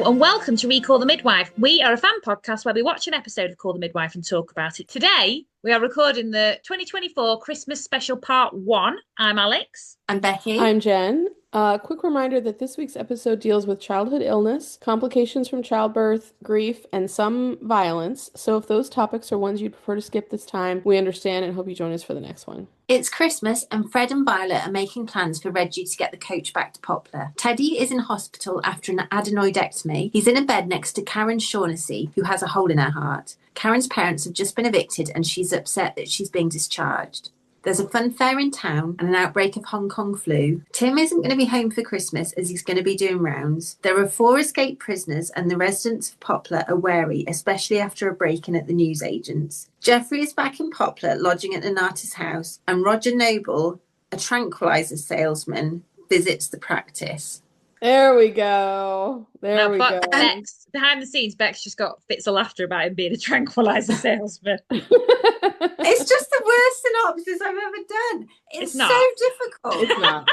Hello and welcome to ReCall The Midwife. We are a fan podcast where we watch an episode of Call The Midwife and talk about it. Today, we are recording the 2024 Christmas special part 1. I'm Alex. I'm Becky. I'm Jen. Quick reminder that this week's episode deals with childhood illness, complications from childbirth, grief, and some violence. So if those topics are ones you'd prefer to skip this time, we understand and hope you join us for the next one. It's Christmas and Fred and Violet are making plans for Reggie to get the coach back to Poplar. Teddy is in hospital after an adenoidectomy. He's in a bed next to Karen Shaughnessy, who has a hole in her heart. Karen's parents have just been evicted and she's upset that she's being discharged. There's a fun fair in town and an outbreak of Hong Kong flu. Tim isn't going to be home for Christmas as he's going to be doing rounds. There are 4 escaped prisoners and the residents of Poplar are wary, especially after a break-in at the newsagents. Jeffrey is back in Poplar, lodging at Nonnatus House, and Roger Noble, a tranquilizer salesman, visits the practice. There we go. There we go. Bex, behind the scenes, Bex just got fits of laughter about him being a tranquilizer salesman. It's just the worst synopsis I've ever done. It's so difficult. It's not.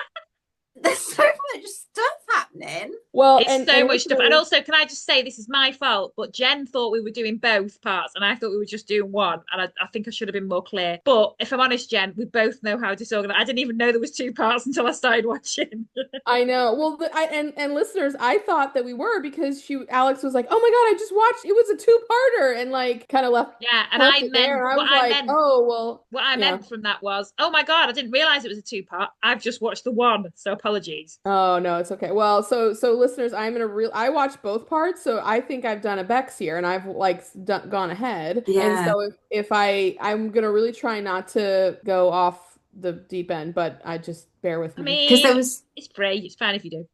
There's so much stuff happening. Well, it's so much stuff. And also, can I just say, this is my fault, but Jen thought we were doing both parts and I thought we were just doing one. And I think I should have been more clear. But if I'm honest, Jen, we both know how disorganized. I didn't even know there was 2 parts until I started watching. I know. Well, and listeners, I thought that we were because Alex was like, "Oh my God, I just watched. It was a 2-parter," and like kind of left. Yeah, and I meant "Oh well." What I meant from that was, "Oh my God, I didn't realize it was a 2-part. I've just watched the one, so apologies." Oh no, it's okay. Well, so listeners, I watched both parts, so I think I've done a Bex here, and I've gone ahead. Yeah. And so if I'm gonna really try not to go off the deep end, but I just bear with me. Because it's free. It's fine if you do.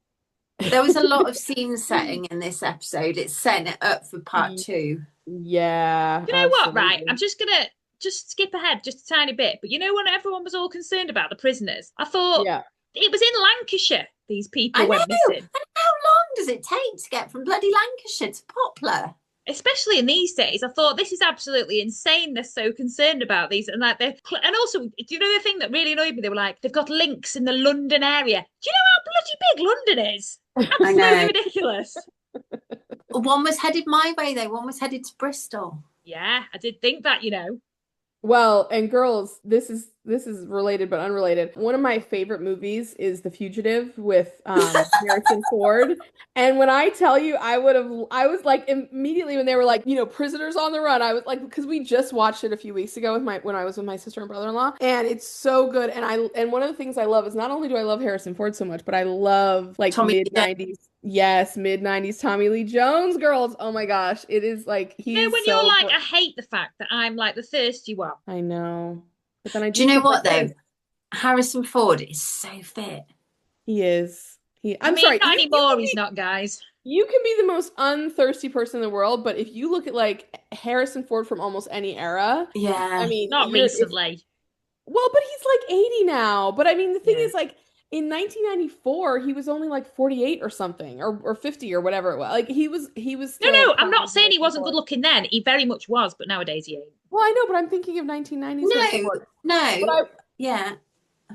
There was a lot of scene setting in this episode. It's setting it up for part 2. Yeah. You know what? Right, I'm just gonna skip ahead just a tiny bit. But you know when everyone was all concerned about the prisoners, I thought it was in Lancashire. These people went missing. And how long does it take to get from bloody Lancashire to Poplar? Especially in these days, I thought this is absolutely insane. They're so concerned about these, and and also, do you know the thing that really annoyed me? They were like, they've got links in the London area. Do you know how bloody big London is? Absolutely ridiculous. One was headed my way, though. One was headed to Bristol. Yeah, I did think that. Well, and girls, this is related but unrelated. One of my favorite movies is The Fugitive with Harrison Ford. And when I tell you, I was like immediately when they were like, prisoners on the run, I was like, because we just watched it a few weeks ago when I was with my sister and brother-in-law, and it's so good. And one of the things I love is not only do I love Harrison Ford so much, but I love like mid-90s. Yes, mid-90s Tommy Lee Jones, girls. Oh my gosh. It is like when you're like, I hate the fact that I'm like the thirsty one. I know. But then do you know what though? Harrison Ford is so fit. He is. I'm sorry. Not anymore, he's not, guys. You can be the most unthirsty person in the world, but if you look at like Harrison Ford from almost any era, I mean, not recently. Well, but he's like 80 now. But I mean, the thing is, like, in 1994, he was only like 48 or something, or 50 or whatever it was. Like he was. No, I'm not saying he wasn't good looking then. He very much was, but nowadays he ain't. Well, I know, but I'm thinking of 1990s. No.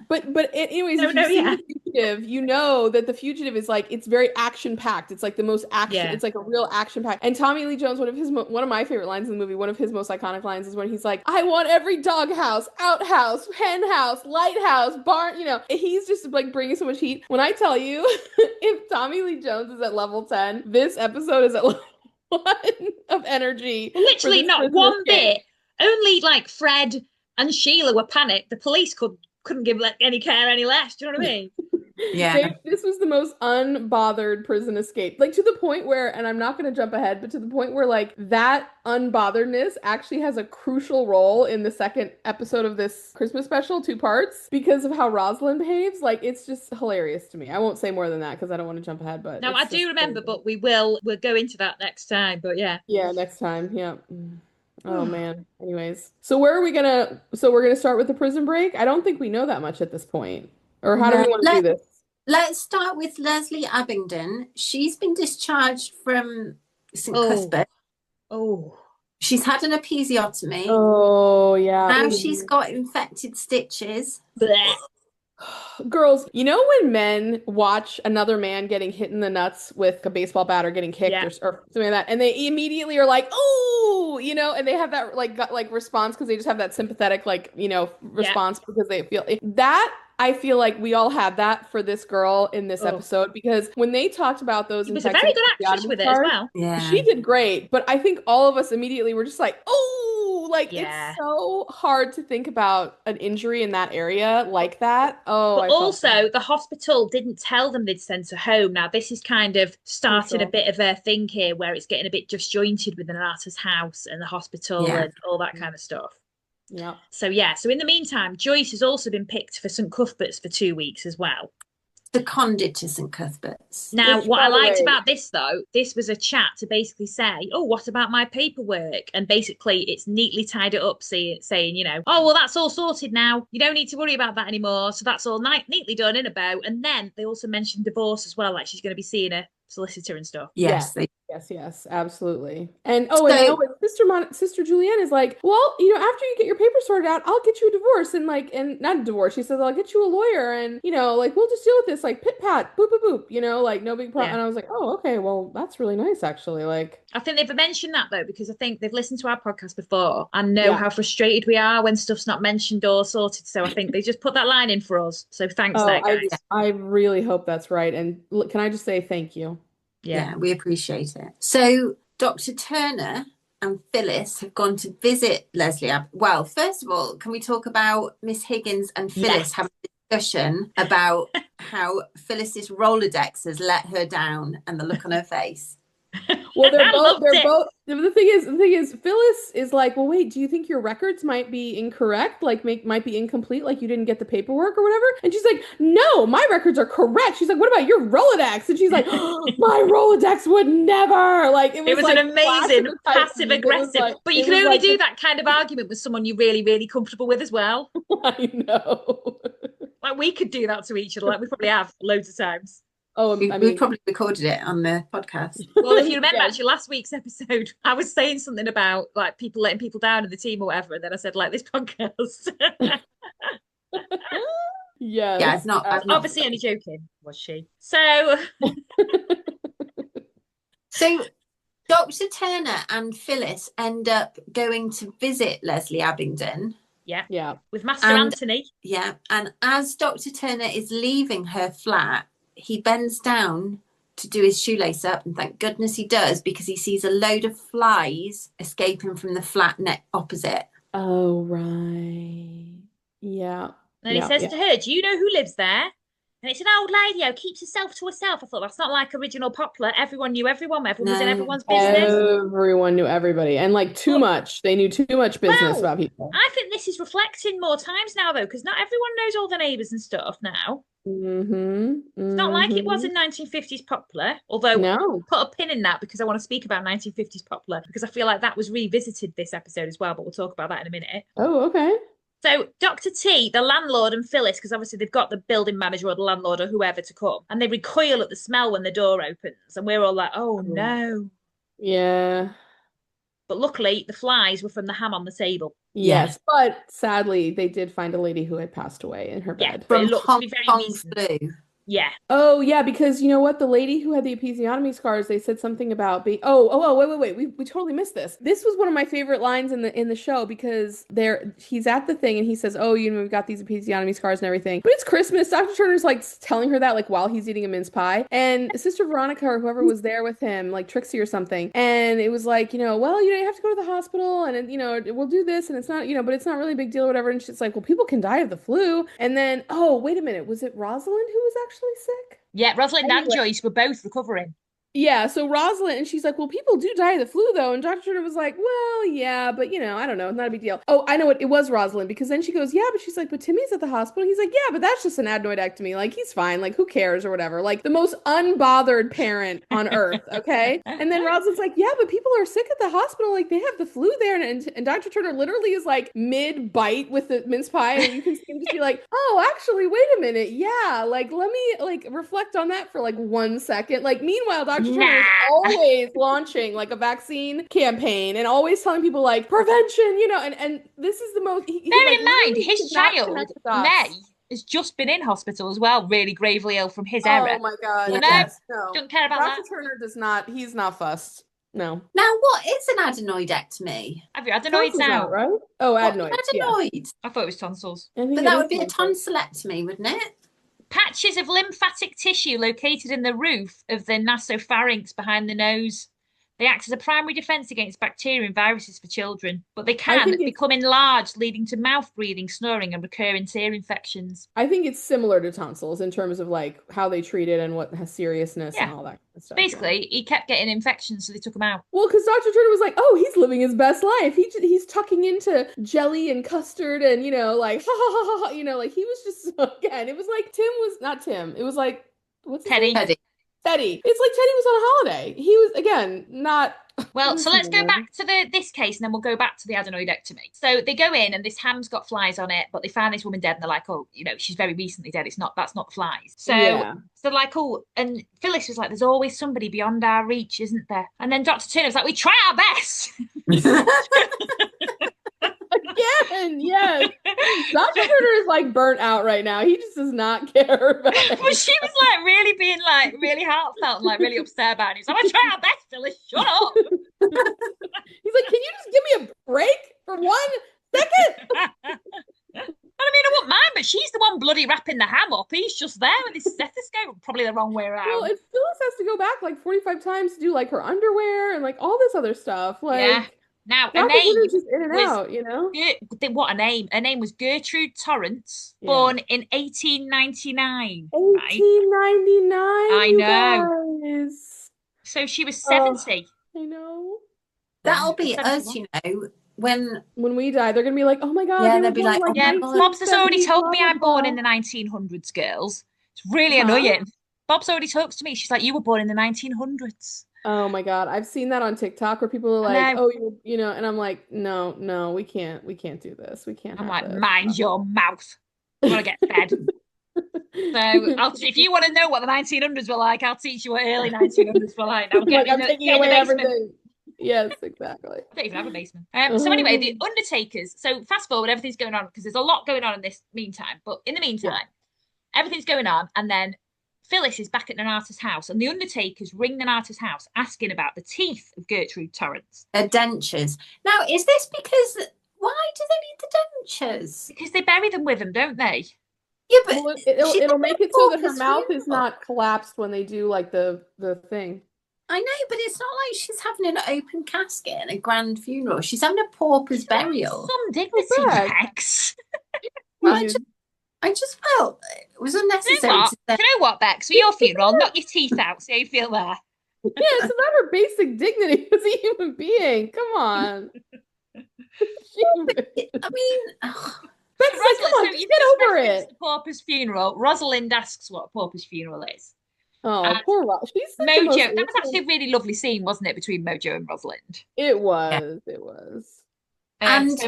But anyways, if you see The Fugitive, you know that The Fugitive is like, it's very action packed. It's like the most action. It's like a real action packed. And Tommy Lee Jones, one of my favorite lines in the movie, one of his most iconic lines is when he's like, "I want every doghouse, outhouse, hen house, lighthouse, barn." He's just like bringing so much heat. When I tell you, if Tommy Lee Jones is at level 10, this episode is at level 1 of energy. Literally not one bit. Only like Fred and Sheila were panicked. The police couldn't give any care any less. Do you know what I mean? Yeah. This was the most unbothered prison escape. Like to the point where, and I'm not going to jump ahead, but to the point where like that unbotheredness actually has a crucial role in the second episode of this Christmas special, 2 parts, because of how Rosalind behaves. Like it's just hilarious to me. I won't say more than that because I don't want to jump ahead, but no, I do remember, but we'll go into that next time. But yeah, next time. Yeah. Oh man. Anyways, so we're gonna start with the prison break. I don't think we know that much at this point. Or how do we want to do this? Let's start with Leslie Abingdon. She's been discharged from St. Cuthbert. Oh. She's had an episiotomy. Oh yeah. Now she's got infected stitches. Blech. Girls, you know when men watch another man getting hit in the nuts with a baseball bat or getting kicked Yeah. or something like that, and they immediately are like, "Oh," and they have that like gut like response because they just have that sympathetic like response because they feel that. I feel like we all had that for this girl in this Oh, episode because when they talked about those she was a infected very good actress episiotomy with it as scars, well. Yeah. she did great. But I think all of us immediately were just like, "Oh," like Yeah. it's so hard to think about an injury in that area like that. Oh, But I felt also, the hospital didn't tell them they'd sent her home. Now, this is kind of starting a crucial. bit of a thing here where it's getting a bit disjointed with the Nonnatus House and the hospital Yeah. and all that kind of stuff. Yeah. So, yeah. So, in the meantime, Joyce has also been picked for St. Cuthbert's for 2 weeks as well. Seconded to St. Cuthbert's. Now, Which, what I by the liked way- about this, though, this was a chat to basically say, oh, what about my paperwork? And basically, it's neatly tied it up, saying, oh, well, that's all sorted now. You don't need to worry about that anymore. So that's all neatly done in a bow. And then they also mentioned divorce as well, like she's going to be seeing a solicitor and stuff. Yes. Yes, absolutely. And Sister Julianne is like, well, after you get your papers sorted out, I'll get you a divorce and not a divorce. She says, I'll get you a lawyer and like we'll just deal with this like pit pat, boop boop boop, like no big problem. Yeah. And I was like, oh, okay, well, that's really nice actually. Like I think they've mentioned that though, because I think they've listened to our podcast before and know how frustrated we are when stuff's not mentioned or sorted. So I think they just put that line in for us. So thanks there, guys. I really hope that's right. And can I just say thank you? Yeah, we appreciate it. So Dr. Turner and Phyllis have gone to visit Leslie. Well, first of all, can we talk about Miss Higgins and Phyllis having a discussion about how Phyllis's Rolodex has let her down and the look on her face? Well, they're both the thing is Phyllis is like, well, wait, do you think your records might be incorrect? Like might be incomplete, like you didn't get the paperwork or whatever? And she's like, no, my records are correct. She's like, what about your Rolodex? And she's like, oh, my Rolodex would never. Like it was like an amazing passive aggressive. Like, but you can only do that kind of argument with someone you're really, really comfortable with as well. I know. Like we could do that to each other, like we probably have loads of times. Oh, we probably recorded it on the podcast. Well, if you remember actually last week's episode, I was saying something about like people letting people down in the team or whatever, and then I said like this podcast. Yeah, it's not. Obviously, only joking, was she? So, Dr. Turner and Phyllis end up going to visit Leslie Abingdon. Yeah, with Master Anthony. Yeah, and as Dr. Turner is leaving her flat, he bends down to do his shoelace up, and thank goodness he does, because he sees a load of flies escaping from the flat net opposite. Oh, right. Yeah. And he says to her, do you know who lives there? And it's an old lady who keeps herself to herself. I thought, that's not like original Poplar. Everyone knew everyone. Everyone was in everyone's business. Everyone knew everybody. And like too much. They knew too much business about people. I think this is reflecting more times now, though, because not everyone knows all the neighbours and stuff now. It's not like it was in 1950s Poplar, although I'll put a pin in that because I want to speak about 1950s Poplar because I feel like that was revisited this episode as well, but we'll talk about that in a minute. Oh, okay. So Dr. T, the landlord, and Phyllis, because obviously they've got the building manager or the landlord or whoever to come, and they recoil at the smell when the door opens, and we're all like, oh no. Yeah. But luckily, the flies were from the ham on the table. Yes, but sadly, they did find a lady who had passed away in her bed. From Hong Kong flu. Yeah. Oh, yeah, because you know what? The lady who had the episiotomy scars, they said something about being. Wait. We totally missed this. This was one of my favorite lines in the show because he's at the thing and he says, oh, we've got these episiotomy scars and everything. But it's Christmas. Dr. Turner's like telling her that like while he's eating a mince pie. And Sister Veronica or whoever was there with him, like Trixie or something. And it was like, you have to go to the hospital and we'll do this and it's not, but it's not really a big deal or whatever. And she's like, well, people can die of the flu. And then, oh, wait a minute. Was it Rosalind who was actually sick? Yeah, Rosalind and Joyce were both recovering. Yeah, so Rosalind, and she's like, well, people do die of the flu, though. And Dr. Turner was like, well, yeah, but, I don't know. It's not a big deal. Oh, I know what it was, Rosalind, because then she goes, yeah, but she's like, but Timmy's at the hospital. He's like, yeah, but that's just an adenoidectomy. Like, he's fine. Like, who cares or whatever. Like, the most unbothered parent on earth, okay? And then Rosalind's like, yeah, but people are sick at the hospital. Like, they have the flu there. And Dr. Turner literally is like mid-bite with the mince pie. And you can see him just be like, oh, actually, wait a minute. Yeah, like, let me, like, reflect on that for, like, 1 second. Like, meanwhile, Dr. Turner is always launching like a vaccine campaign and always telling people like prevention, and this is the most. Bear in mind, his child May has just been in hospital as well, really gravely ill from his Oh error. my God. So Yes. No. don't care about Dr. that. Turner does not, he's not fussed. No. Now, what is an adenoidectomy? Have you adenoids Tonsils now? out, right? Oh, What, adenoids. adenoids? I thought it was tonsils. I think But it that is would be a tonsils. tonsillectomy, wouldn't it? Patches of lymphatic tissue located in the roof of the nasopharynx behind the nose. They act as a primary defense against bacteria and viruses for children, but they can become enlarged, leading to mouth breathing, snoring, and recurrent ear infections. I think it's similar to tonsils in terms of like how they treat it and what has seriousness and all that kind of stuff. Basically, he kept getting infections, so they took him out. Well, because Dr. Turner was like, "Oh, he's living his best life. He's tucking into jelly and custard and like ha ha ha ha. Like he was just again. It was like Tim was not Tim. It was like what's his name? Teddy. It's like Teddy was on a holiday. He was again not. Well, so let's go back to this case and then we'll go back to the adenoidectomy. So they go in and this ham's got flies on it, but they find this woman dead and they're like, oh, she's very recently dead. That's not flies. So they're like, oh, and Phyllis was like, there's always somebody beyond our reach, isn't there? And then Dr. Turner was like, we try our best. Again, yes. Dr. Turner is like burnt out right now. He just does not care about it. But she was like really being like really heartfelt and like really upset about it. He's like, I try our best, Phyllis. Shut up. He's like, can you just give me a break for 1 second? I mean, I wouldn't mind, but she's the one bloody wrapping the ham up. He's just there with his stethoscope, probably the wrong way around. Well, and Phyllis has to go back like 45 times to do like her underwear and like all this other stuff. Like, now her name was just in and out, what a name! Her name was Gertrude Torrance, born in 1899. 1899. I know. Guys. So she was 70. I know. That'll be us, when we die, they're gonna be like, oh my God. Yeah, they'll be like, Bob's has already told me I'm born in the 1900s, girls. It's really annoying. Bob's already talks to me. She's like, you were born in the 1900s. Oh my God. I've seen that on TikTok where people are like, oh, and I'm like, no, we can't do this. We can't. I'm like, mind your mouth. I want to get fed. So if you want to know what the 1900s were like, I'll teach you what early 1900s were like. I'm taking away everything. Yes, exactly. I don't even have a basement. So anyway, the Undertakers. So fast forward, everything's going on because there's a lot going on in this meantime. But in the meantime, everything's going on, and then Phyllis is back at Nonnatus House, and the Undertakers ring Nonnatus House asking about the teeth of Gertrude Torrance. Her dentures. Now, is this because why do they need the dentures? Because they bury them with them, don't they? Yeah, but it'll make it so that her mouth is not collapsed when they do like the thing. I know, but it's not like she's having an open casket and a grand funeral. She's having a pauper's burial. Some dignity, Bex. I just felt it was unnecessary. Do you know what, Bex? For your funeral, knock your teeth out. See how you feel there. Yeah, it's about her basic dignity as a human being. Come on. I mean, Bex, come on, get over it. The pauper's funeral. Rosalind asks what a pauper's funeral is. Oh, poor Rosalind. She's Mojo. That was actually a really lovely scene, wasn't it, between Mojo and Rosalind? It was. Yeah. It was. And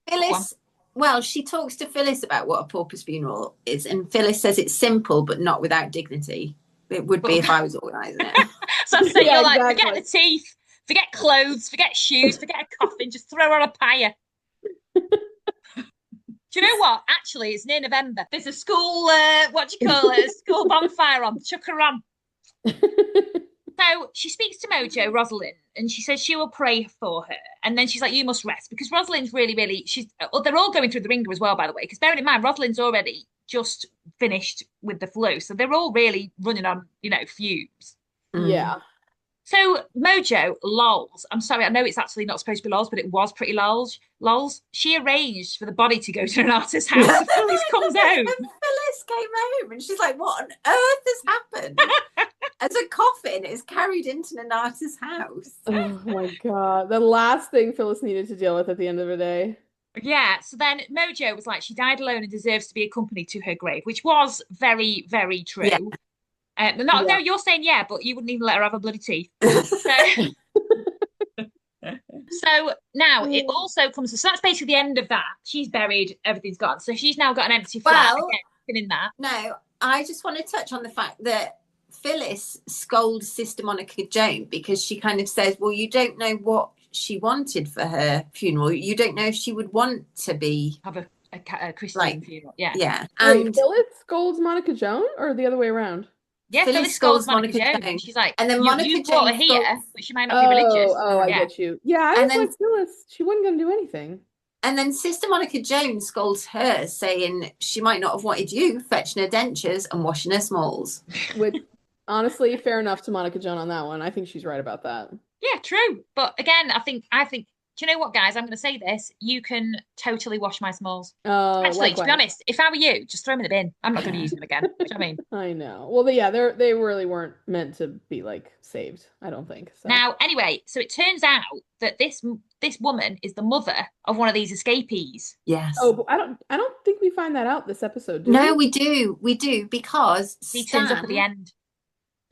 Phyllis. Well, she talks to Phyllis about what a pauper's funeral is, and Phyllis says it's simple but not without dignity. It would be if I was organising it. So you're like, forget the teeth, forget clothes, forget shoes, forget a coffin, just throw her on a pyre. Do you know what? Actually, it's near November. There's a school, school bonfire on. Chuck her on. So she speaks to Mojo, Rosalind, and she says she will pray for her. And then she's like, you must rest. Because Rosalind's really, they're all going through the ringer as well, by the way. Because bearing in mind, Rosalind's already just finished with the flu. So they're all really running on, fumes. Yeah. So Mojo, lols. I'm sorry, I know it's actually not supposed to be lols, but it was pretty lols. She arranged for the body to go to Nonnatus House. Phyllis comes out. And Phyllis came home and she's like, what on earth has happened? As a coffin is carried into Nonnatus House. Oh my God. The last thing Phyllis needed to deal with at the end of the day. Yeah, so then Mojo was like, she died alone and deserves to be accompanied to her grave, which was very, very true. Yeah. No, you're saying but you wouldn't even let her have a bloody teeth. So now it also comes to, so that's basically the end of that. She's buried, everything's gone. So she's now got an empty flat in that. No, I just want to touch on the fact that Phyllis scolds Sister Monica Joan because she kind of says, well, you don't know what she wanted for her funeral. You don't know if she would want to be a Christian Like, funeral. Yeah. Yeah. Wait, And Phyllis scolds Monica Joan or the other way around? Yeah, Phyllis Phyllis scolds scolds Monica Monica Joan. Joan. She's like, And then Monica you brought her Joan here, scolds. but she might not be religious. I Yeah. get you. Yeah, I And was then- like, Phyllis, she wasn't going to do anything. And then Sister Monica Jones scolds her, saying she might not have wanted you fetching her dentures and washing her smalls. Which, honestly, fair enough to Monica Joan on that one. I think she's right about that. Yeah, true. But again, I think. Do you know what, guys? I'm going to say this. You can totally wash my smalls. Oh, Actually, to be likewise. honest, if I were you, just throw them in the bin. I'm not going to use them again. Do you know what I mean? I know. Well, they really weren't meant to be like saved. I don't think. So. Now, anyway, so it turns out that this woman is the mother of one of these escapees. Yes. Oh, but I don't think we find that out this episode. Do No, we? we do, because He turns up at the Stan end.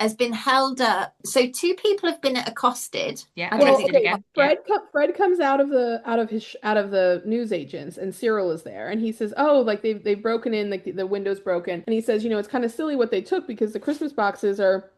has been held up. So 2 people have been accosted. Yeah, I don't arrested know. again. Yeah. Fred comes out of the news agents, and Cyril is there, and he says, "Oh, like they've broken in, like the window's broken," and he says, "You know, it's kind of silly what they took because the Christmas boxes are."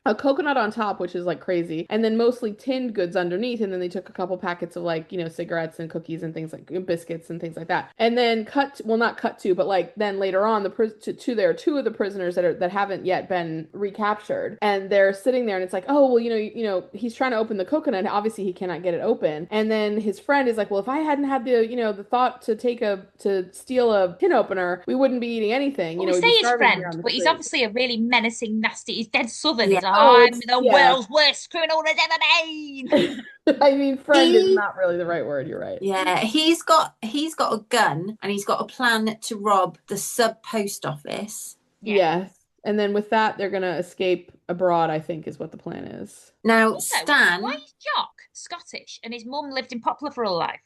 A coconut on top, which is like crazy, and then mostly tinned goods underneath, and then they took a couple packets of like, you know, cigarettes and cookies and things like biscuits and things like that. And then not cut to, but like then later on there are 2 of the prisoners that haven't yet been recaptured, and they're sitting there, and it's like, oh well, you know, he's trying to open the coconut, obviously he cannot get it open, and then his friend is like, well, if I hadn't had the thought to steal a tin opener, we wouldn't be eating anything. Well, You know, we we'd be say his starving here friend, on the but he's street. obviously a really menacing, nasty. He's dead southern. Yeah. He's like, Oh, I'm the world's worst criminal there's ever been. I mean, friend is not really the right word. You're right. Yeah, he's got a gun, and he's got a plan to rob the sub post office. Yeah. Yes. And then with that, they're gonna escape abroad, I think is what the plan is. Now, Also, Stan, why is Jock Scottish and his mum lived in Poplar for all life?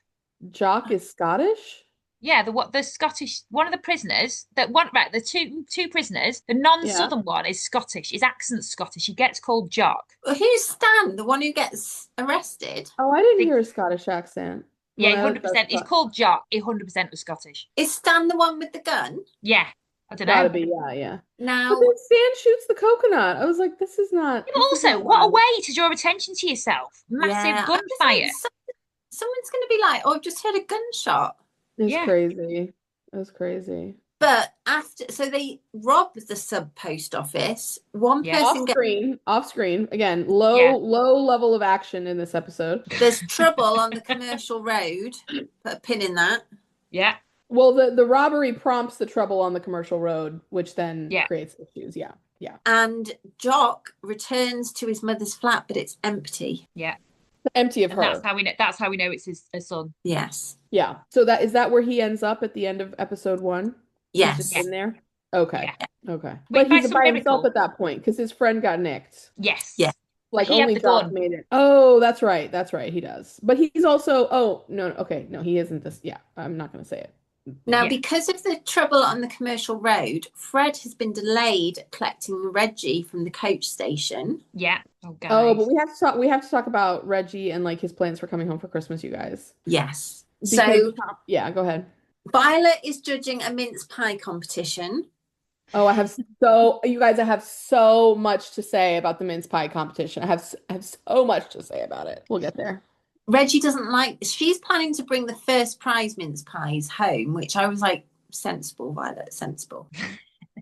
Jock is Scottish? Yeah, the Scottish one of the prisoners the two prisoners, the non-southern one is Scottish. His accent's Scottish. He gets called Jock. who's Stan, the one who gets arrested? Oh, I didn't hear a Scottish accent. Yeah, Well, 100%. He's called Jock. He 100% was Scottish. Is Stan the one with the gun? Yeah, I don't Gotta know. be, yeah. Now, But then Stan shoots the coconut. I was like, this is not. Yeah, but also, what a way to draw attention to yourself. Massive yeah, I'm just gunfire. like, someone's going to be like, oh, I've just heard a gunshot. It's Yeah. crazy. It was crazy. But so they rob the sub post office. One Yeah. person Off screen. Again, low Yeah. level of action in this episode. there's trouble on the commercial road. Put a pin in that. Yeah. Well, the robbery prompts the trouble on the commercial road, which then creates issues. Yeah. And Jock returns to his mother's flat, but it's empty. Yeah. Empty of And her. that's how we know it's his son. Yes. Yeah. So is that where he ends up at the end of episode 1? Yes. He's just in there? Okay. Yeah. Okay. Wait, But by he's some by himself miracle. at that point because his friend got nicked. Yes. Yeah. Like He had only the Jock gun. made it. Oh, that's right. He does. But he's also no, he isn't this. Yeah, I'm not gonna say it. Now, Yeah. because of the trouble on the commercial road, Fred has been delayed collecting Reggie from the coach station. Yeah. Oh, guys. Oh, but we have to talk about Reggie and like his plans for coming home for Christmas, you guys. Yes. Because, yeah, go ahead. Violet is judging a mince pie competition. Oh, I have so much to say about the mince pie competition. I have so much to say about it. We'll get there. Reggie doesn't like. She's planning to bring the first prize mince pies home, which I was like, sensible, Violet, sensible.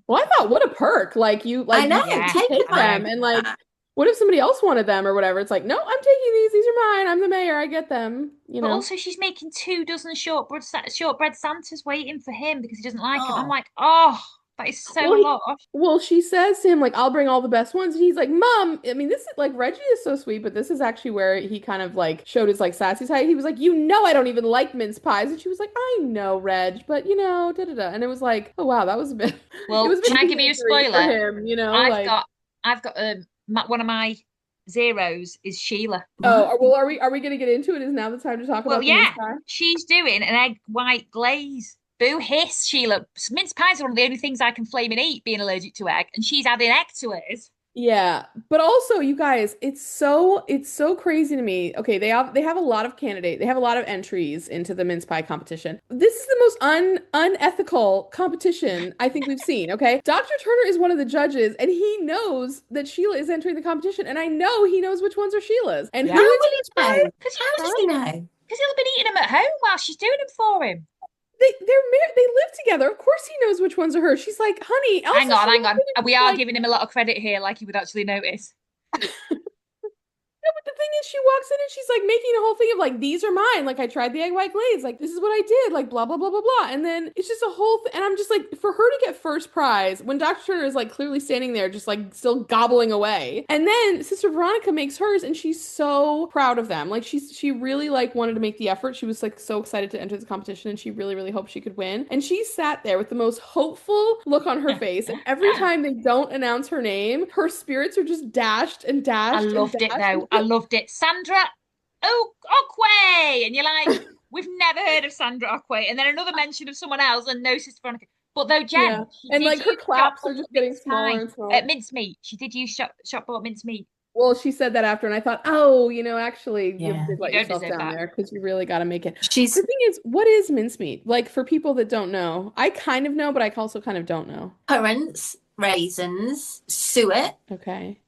Well, I thought, what a perk! Like you, like I know, Yeah. take take them, and like, what if somebody else wanted them or whatever? It's like, no, I'm taking these. These are mine. I'm the mayor. I get them. You But know. also, she's making 2 dozen shortbread Santas waiting for him because he doesn't like them. I'm Oh. like, oh, that is so Well, a lot. Well, she says to him, like, I'll bring all the best ones. And he's like, Mom, I mean, this is like, Reggie is so sweet, but this is actually where he kind of like showed his like sassy side. He was like, I don't even like mince pies. And she was like, I know, Reg, but da-da-da. And it was like, oh, wow, that was a bit. Well, it was a bit can I give you a angry for spoiler? him, I've got one of my zeros is Sheila. Oh, well, are we going to get into it? Is now the time to talk Well, about the yeah, mince pie? she's doing an egg white glaze. Boo hiss, Sheila. Mince pies are one of the only things I can flame and eat, being allergic to egg, and she's adding egg to hers. Yeah, but also you guys, it's so crazy to me. Okay, they have a lot of they have a lot of entries into the mince pie competition. This is the most unethical competition I think we've seen. Okay, Dr. Turner is one of the judges, and he knows that Sheila is entering the competition, and I know he knows which ones are Sheila's. And Yeah. who How is will he know? Because How does he know? he'll have been eating them at home while she's doing them for him. they live together. Of course he knows which ones are hers. She's like, honey, Elsa Hang on, should hang have on. been We are like, giving him a lot of credit here, like you would actually notice. no, but the thing is, she walks in and she's like making a whole thing of like, these are mine. Like, I tried the egg white glaze. Like, this is what I did. Like, blah, blah, blah, blah, blah. And then it's just a whole thing. And I'm just like, for her to get first prize when Dr. Turner is like clearly standing there, just like still gobbling away. And then Sister Veronica makes hers and she's so proud of them. Like, she really like wanted to make the effort. She was like so excited to enter the competition and she really, really hoped she could win. And she sat there with the most hopeful look on her face. And every time they don't announce her name, her spirits are just dashed and I dashed and loved it dashed. though. I loved it. Sandra Okway. And you're like, we've never heard of Sandra Okway. And then another mention of someone else and no Sister Veronica. But though Jen, Yeah. she And did like her use claps shop are just getting mince smaller pie. and smaller. Mincemeat. She did use shop bought mincemeat. Well, she said that after, and I thought, oh, actually, you Yeah. did let You don't yourself deserve down that. there because you really got to make it. She's The thing is, what is mincemeat? Like for people that don't know, I kind of know, but I also kind of don't know. currants, raisins, suet. Okay.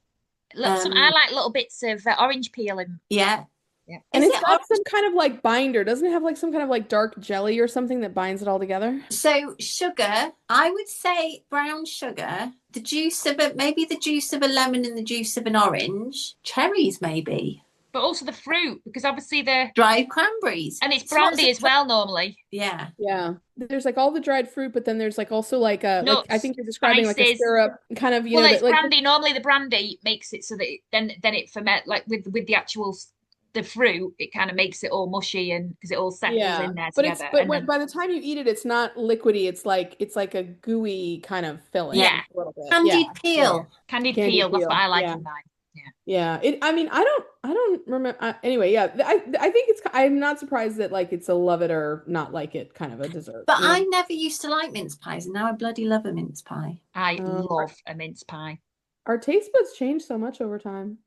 Look, I like little bits of orange peel and Yeah. yeah. And Is it's it got orange? some kind of like binder. Doesn't it have like some kind of like dark jelly or something that binds it all together? So sugar, I would say brown sugar, the juice of maybe the juice of a lemon and the juice of an orange, cherries maybe, But also the fruit, because obviously dried cranberries. and it's So lots brandy of as well normally. Yeah. Yeah. There's like all the dried fruit, but then there's like also like a like I Nuts, think you're describing like a spices. syrup kind of, Well, that it's like brandy. Normally the brandy makes it so that then it ferment like with the actual the fruit, it kind of makes it all mushy and because it all settles in there But together. but And when then by the time you eat it, it's not liquidy. It's like a gooey kind of filling. Yeah. A little bit. Candied Yeah. peel. candied Candied peel, that's what peel. I like Yeah. in mine. Yeah. I mean, I don't remember. Anyway, yeah. I think I'm not surprised that like it's a love it or not like it kind of a dessert. But I never used to like mince pies, and now I bloody love a mince pie. I love a mince pie. Our taste buds change so much over time.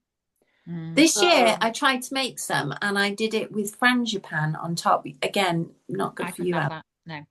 This year, I tried to make some, and I did it with frangipan on top. Again, not good I for you, couldn't have Al. that. No.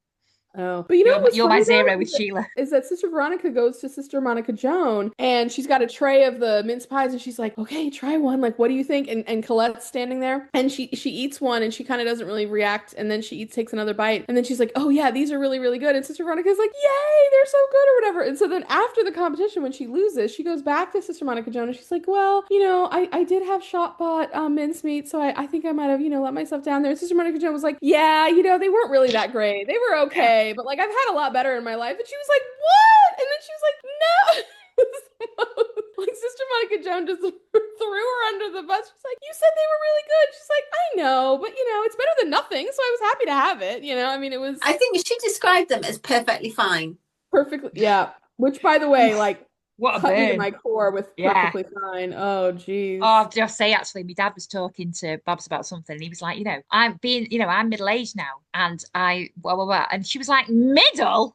Oh, but you know what's You're my funny though, zero with Sheila. is that Sister Veronica goes to Sister Monica Joan and she's got a tray of the mince pies and she's like, okay, try one. Like, what do you think? And Colette's standing there and she eats one and she kind of doesn't really react. And then she takes another bite. And then she's like, oh yeah, these are really, really good. And Sister Veronica's like, yay, they're so good or whatever. And so then after the competition, when she loses, she goes back to Sister Monica Joan and she's like, well, I did have shop bought mincemeat. So I think I might have, let myself down there. And Sister Monica Joan was like, yeah, they weren't really that great. They were okay. But like, I've had a lot better in my life. And she was like, what? And then she was like, no. Like Sister Monica Joan just threw her under the bus. She's like, you said they were really good. She's like, I know, but it's better than nothing. So I was happy to have it. I mean, it was. I think she described them as perfectly fine. Perfectly, yeah. Which, by the way, like, what a cut me to burn. my core with perfectly fine. Oh, geez. Oh, I'll just say actually, my dad was talking to Babs about something, and he was like, I'm middle aged now, and I blah blah blah, and she was like, middle.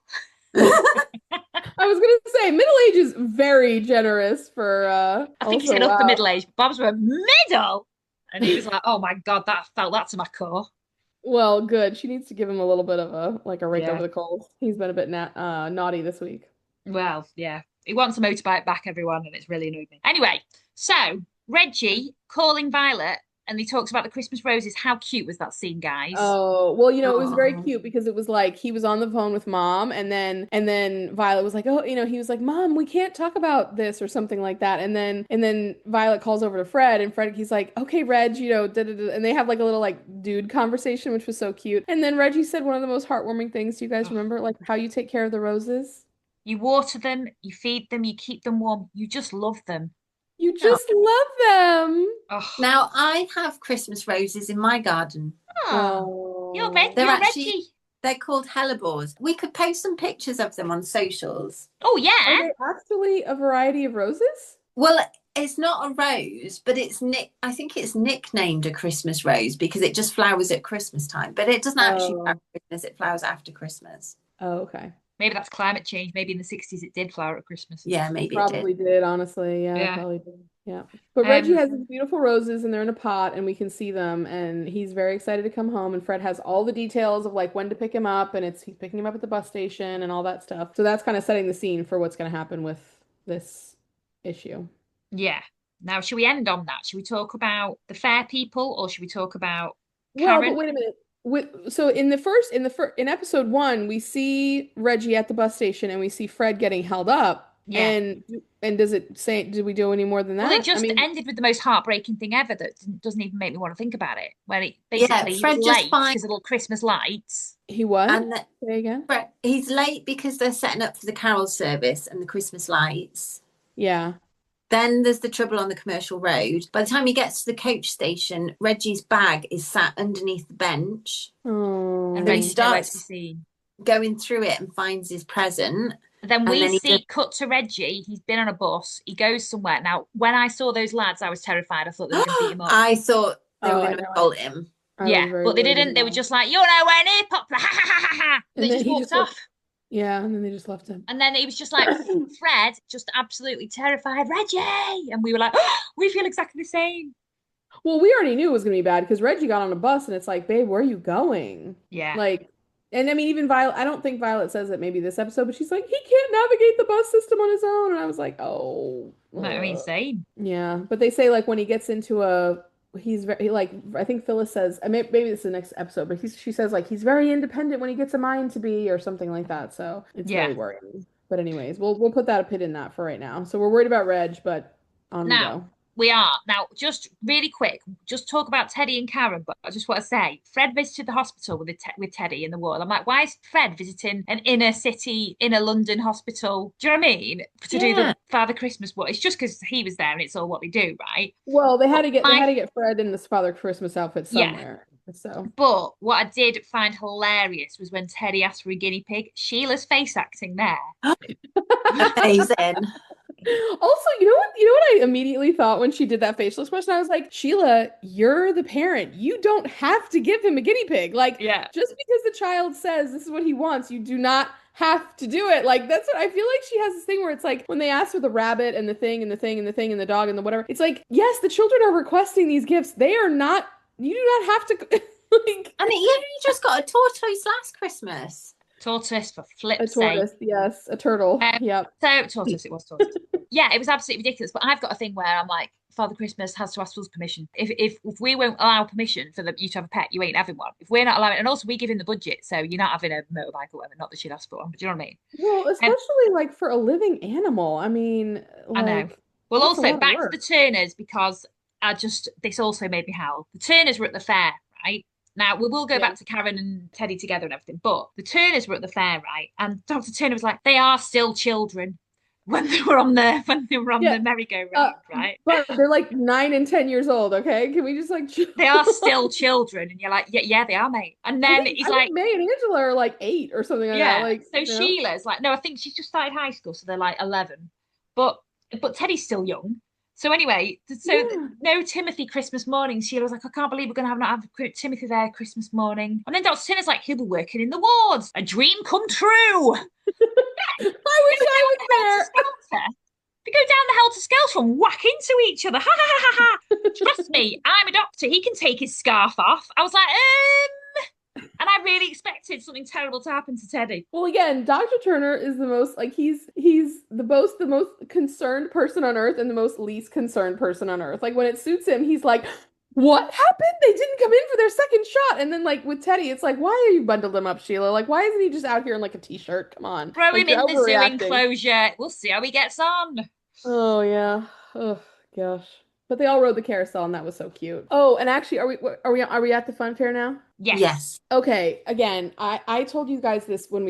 I was gonna say middle age is very generous for. I think he said upper middle age. Babs were middle, and he was like, oh my god, that felt that to my core. Well, good. She needs to give him a little bit of a rake over the coals. He's been a bit naughty this week. Well, yeah. He wants a motorbike back, everyone, and it's really annoyed me. Anyway, so Reggie calling Violet, and he talks about the Christmas roses. How cute was that scene, guys? Oh, well, it was very cute because it was like he was on the phone with Mom, and then Violet was like, oh, he was like, Mom, we can't talk about this or something like that. And then Violet calls over to Fred, and he's like, okay, Reg, and they have like a little like dude conversation, which was so cute. And then Reggie said one of the most heartwarming things. Do you guys remember like how you take care of the roses? You water them, you feed them, you keep them warm. You just love them. You just love them. Oh. Now, I have Christmas roses in my garden. Oh. You're Reggie. They're called hellebores. We could post some pictures of them on socials. Oh, yeah. Are they actually a variety of roses? Well, it's not a rose, but I think it's nicknamed a Christmas rose because it just flowers at Christmas time. But it doesn't actually flower at Christmas. It flowers after Christmas. Oh, okay. Maybe that's climate change. Maybe in the 60s it did flower at Christmas. Yeah, maybe probably it did. did, honestly. Yeah, probably did. Yeah. But Reggie has these beautiful roses and they're in a pot and we can see them and he's very excited to come home and Fred has all the details of like when to pick him up and he's picking him up at the bus station and all that stuff. So that's kind of setting the scene for what's going to happen with this issue. Yeah. Now, should we end on that? Should we talk about the fair people or should we talk about Karen? Well, but wait a minute. So in episode 1, we see Reggie at the bus station and we see Fred getting held up. Yeah. And does it say, did we do any more than that? Well, it just I mean, ended with the most heartbreaking thing ever that doesn't even make me want to think about it. Where it Yeah, basically he Fred was just late finds because of little Christmas lights. he what? and Say again? Fred, he's late because they're setting up for the carol service and the Christmas lights. Yeah. Then there's the trouble on the commercial road. By the time he gets to the coach station, Reggie's bag is sat underneath the bench. Oh. And So he Reggie's nowhere to be starts seen. going through it and finds his present. Then And we then he see just- cut to Reggie. He's been on a bus. He goes somewhere. Now, when I saw those lads, I was terrified. I thought they were going to beat him up. I thought they were Oh, I going to know. assault him. I Yeah, was very but they worried didn't. as They were well. just like, "You're nowhere near Poplar." Ha ha ha ha ha. And They then just he walked just, like- off. Yeah, and then they just left him. And then it was just like Fred, just absolutely terrified. Reggie, and we were like, oh, we feel exactly the same. Well, we already knew it was going to be bad because Reggie got on a bus and it's like, babe, where are you going? Yeah. Like, and I mean, even Violet, I don't think Violet says it maybe this episode, but she's like, he can't navigate the bus system on his own. And I was like, oh. I mean, same. Yeah. But they say, like, when he gets into he's very, like, I think Phyllis says, maybe this is the next episode, but she says, like, he's very independent when he gets a mind to be or something like that. So it's Yeah. really worrying. But anyways, we'll put that a pin in that for right now. So we're worried about Reg, but on we go. We are. Now, just really quick, just talk about Teddy and Karen, but I just want to say, Fred visited the hospital with Teddy in the ward. I'm like, why is Fred visiting an inner London hospital? Do you know what I mean? To do the Father Christmas ward. It's just because he was there and it's all what we do, right? Well, they had to get Fred in this Father Christmas outfit somewhere. Yeah. So, but what I did find hilarious was when Teddy asked for a guinea pig. Sheila's face acting there. Amazing. Also, you know what I immediately thought when she did that facial expression? I was like, Sheila, you're the parent. You don't have to give him a guinea pig. Like, yeah. Just because the child says this is what he wants, you do not have to do it. Like, that's what I feel like she has this thing where it's like when they ask for the rabbit and the thing and the thing and the thing and the dog and the whatever, it's like, yes, the children are requesting these gifts. They are not, you do not have to like, and he just got a tortoise last Christmas. Tortoise for flip's sake. A tortoise, yes, a turtle. Yep. So tortoise, it was tortoise. Yeah, it was absolutely ridiculous. But I've got a thing where I'm like, Father Christmas has to ask for us permission. If we won't allow permission for you to have a pet, you ain't having one. If we're not allowing, and also we give him the budget, so you're not having a motorbike or whatever. Not that she'd ask for one, but do you know what I mean? Well, especially like for a living animal. I mean, like, I know. Well, also back to the Turners because this also made me howl. The Turners were at the fair, right? Now, we will go back to Karen and Teddy together and everything, but the Turners were at the fair, right? And Dr. Turner was like, they are still children when they were on the merry-go-round, right? But they're like 9 and 10 years old, okay? Can we just like... They are still children. And you're like, yeah, they are, mate. And then he's like... May and Angela are like 8 or something like that. Like, so Sheila's like, no, I think she's just started high school, so they're like 11. But Teddy's still young. So anyway, no Timothy Christmas morning. Sheila was like, I can't believe we're going to not have Timothy there Christmas morning. And then Dr. Turner's like, he'll be working in the wards. A dream come true. I wish I was there. They go down the helter-skelter and whack into each other. Ha ha ha ha. Trust me, I'm a doctor. He can take his scarf off. I was like, and I really expected something terrible to happen to Teddy. Well, again, Dr. Turner is the most, like, he's the most concerned person on earth and the most least concerned person on earth. Like, when it suits him, he's like, what happened? They didn't come in for their second shot. And then, like, with Teddy, it's like, why are you bundled him up, Sheila? Like, why isn't he just out here in, like, a t-shirt? Come on. Throw like, him in the zoo enclosure. We'll see how he gets on. Oh, yeah. Oh, gosh. But they all rode the carousel, and that was so cute. Oh, and actually, are we at the fun fair now? Yes. Okay. Again, I told you guys this before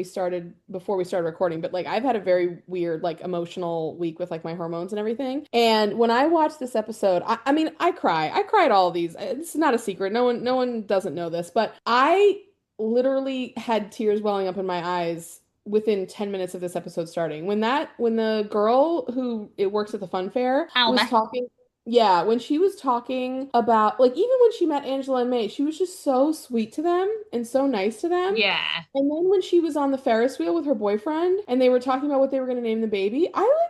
we started recording, but like I've had a very weird, like emotional week with like my hormones and everything. And when I watched this episode, I mean, I cried all of these. It's not a secret. No one doesn't know this, but I literally had tears welling up in my eyes within 10 minutes of this episode starting. When the girl who works at the fun fair was talking. Yeah, when she was talking about, like, even when she met Angela and May, she was just so sweet to them and so nice to them. Yeah. And then when she was on the Ferris wheel with her boyfriend and they were talking about what they were going to name the baby, I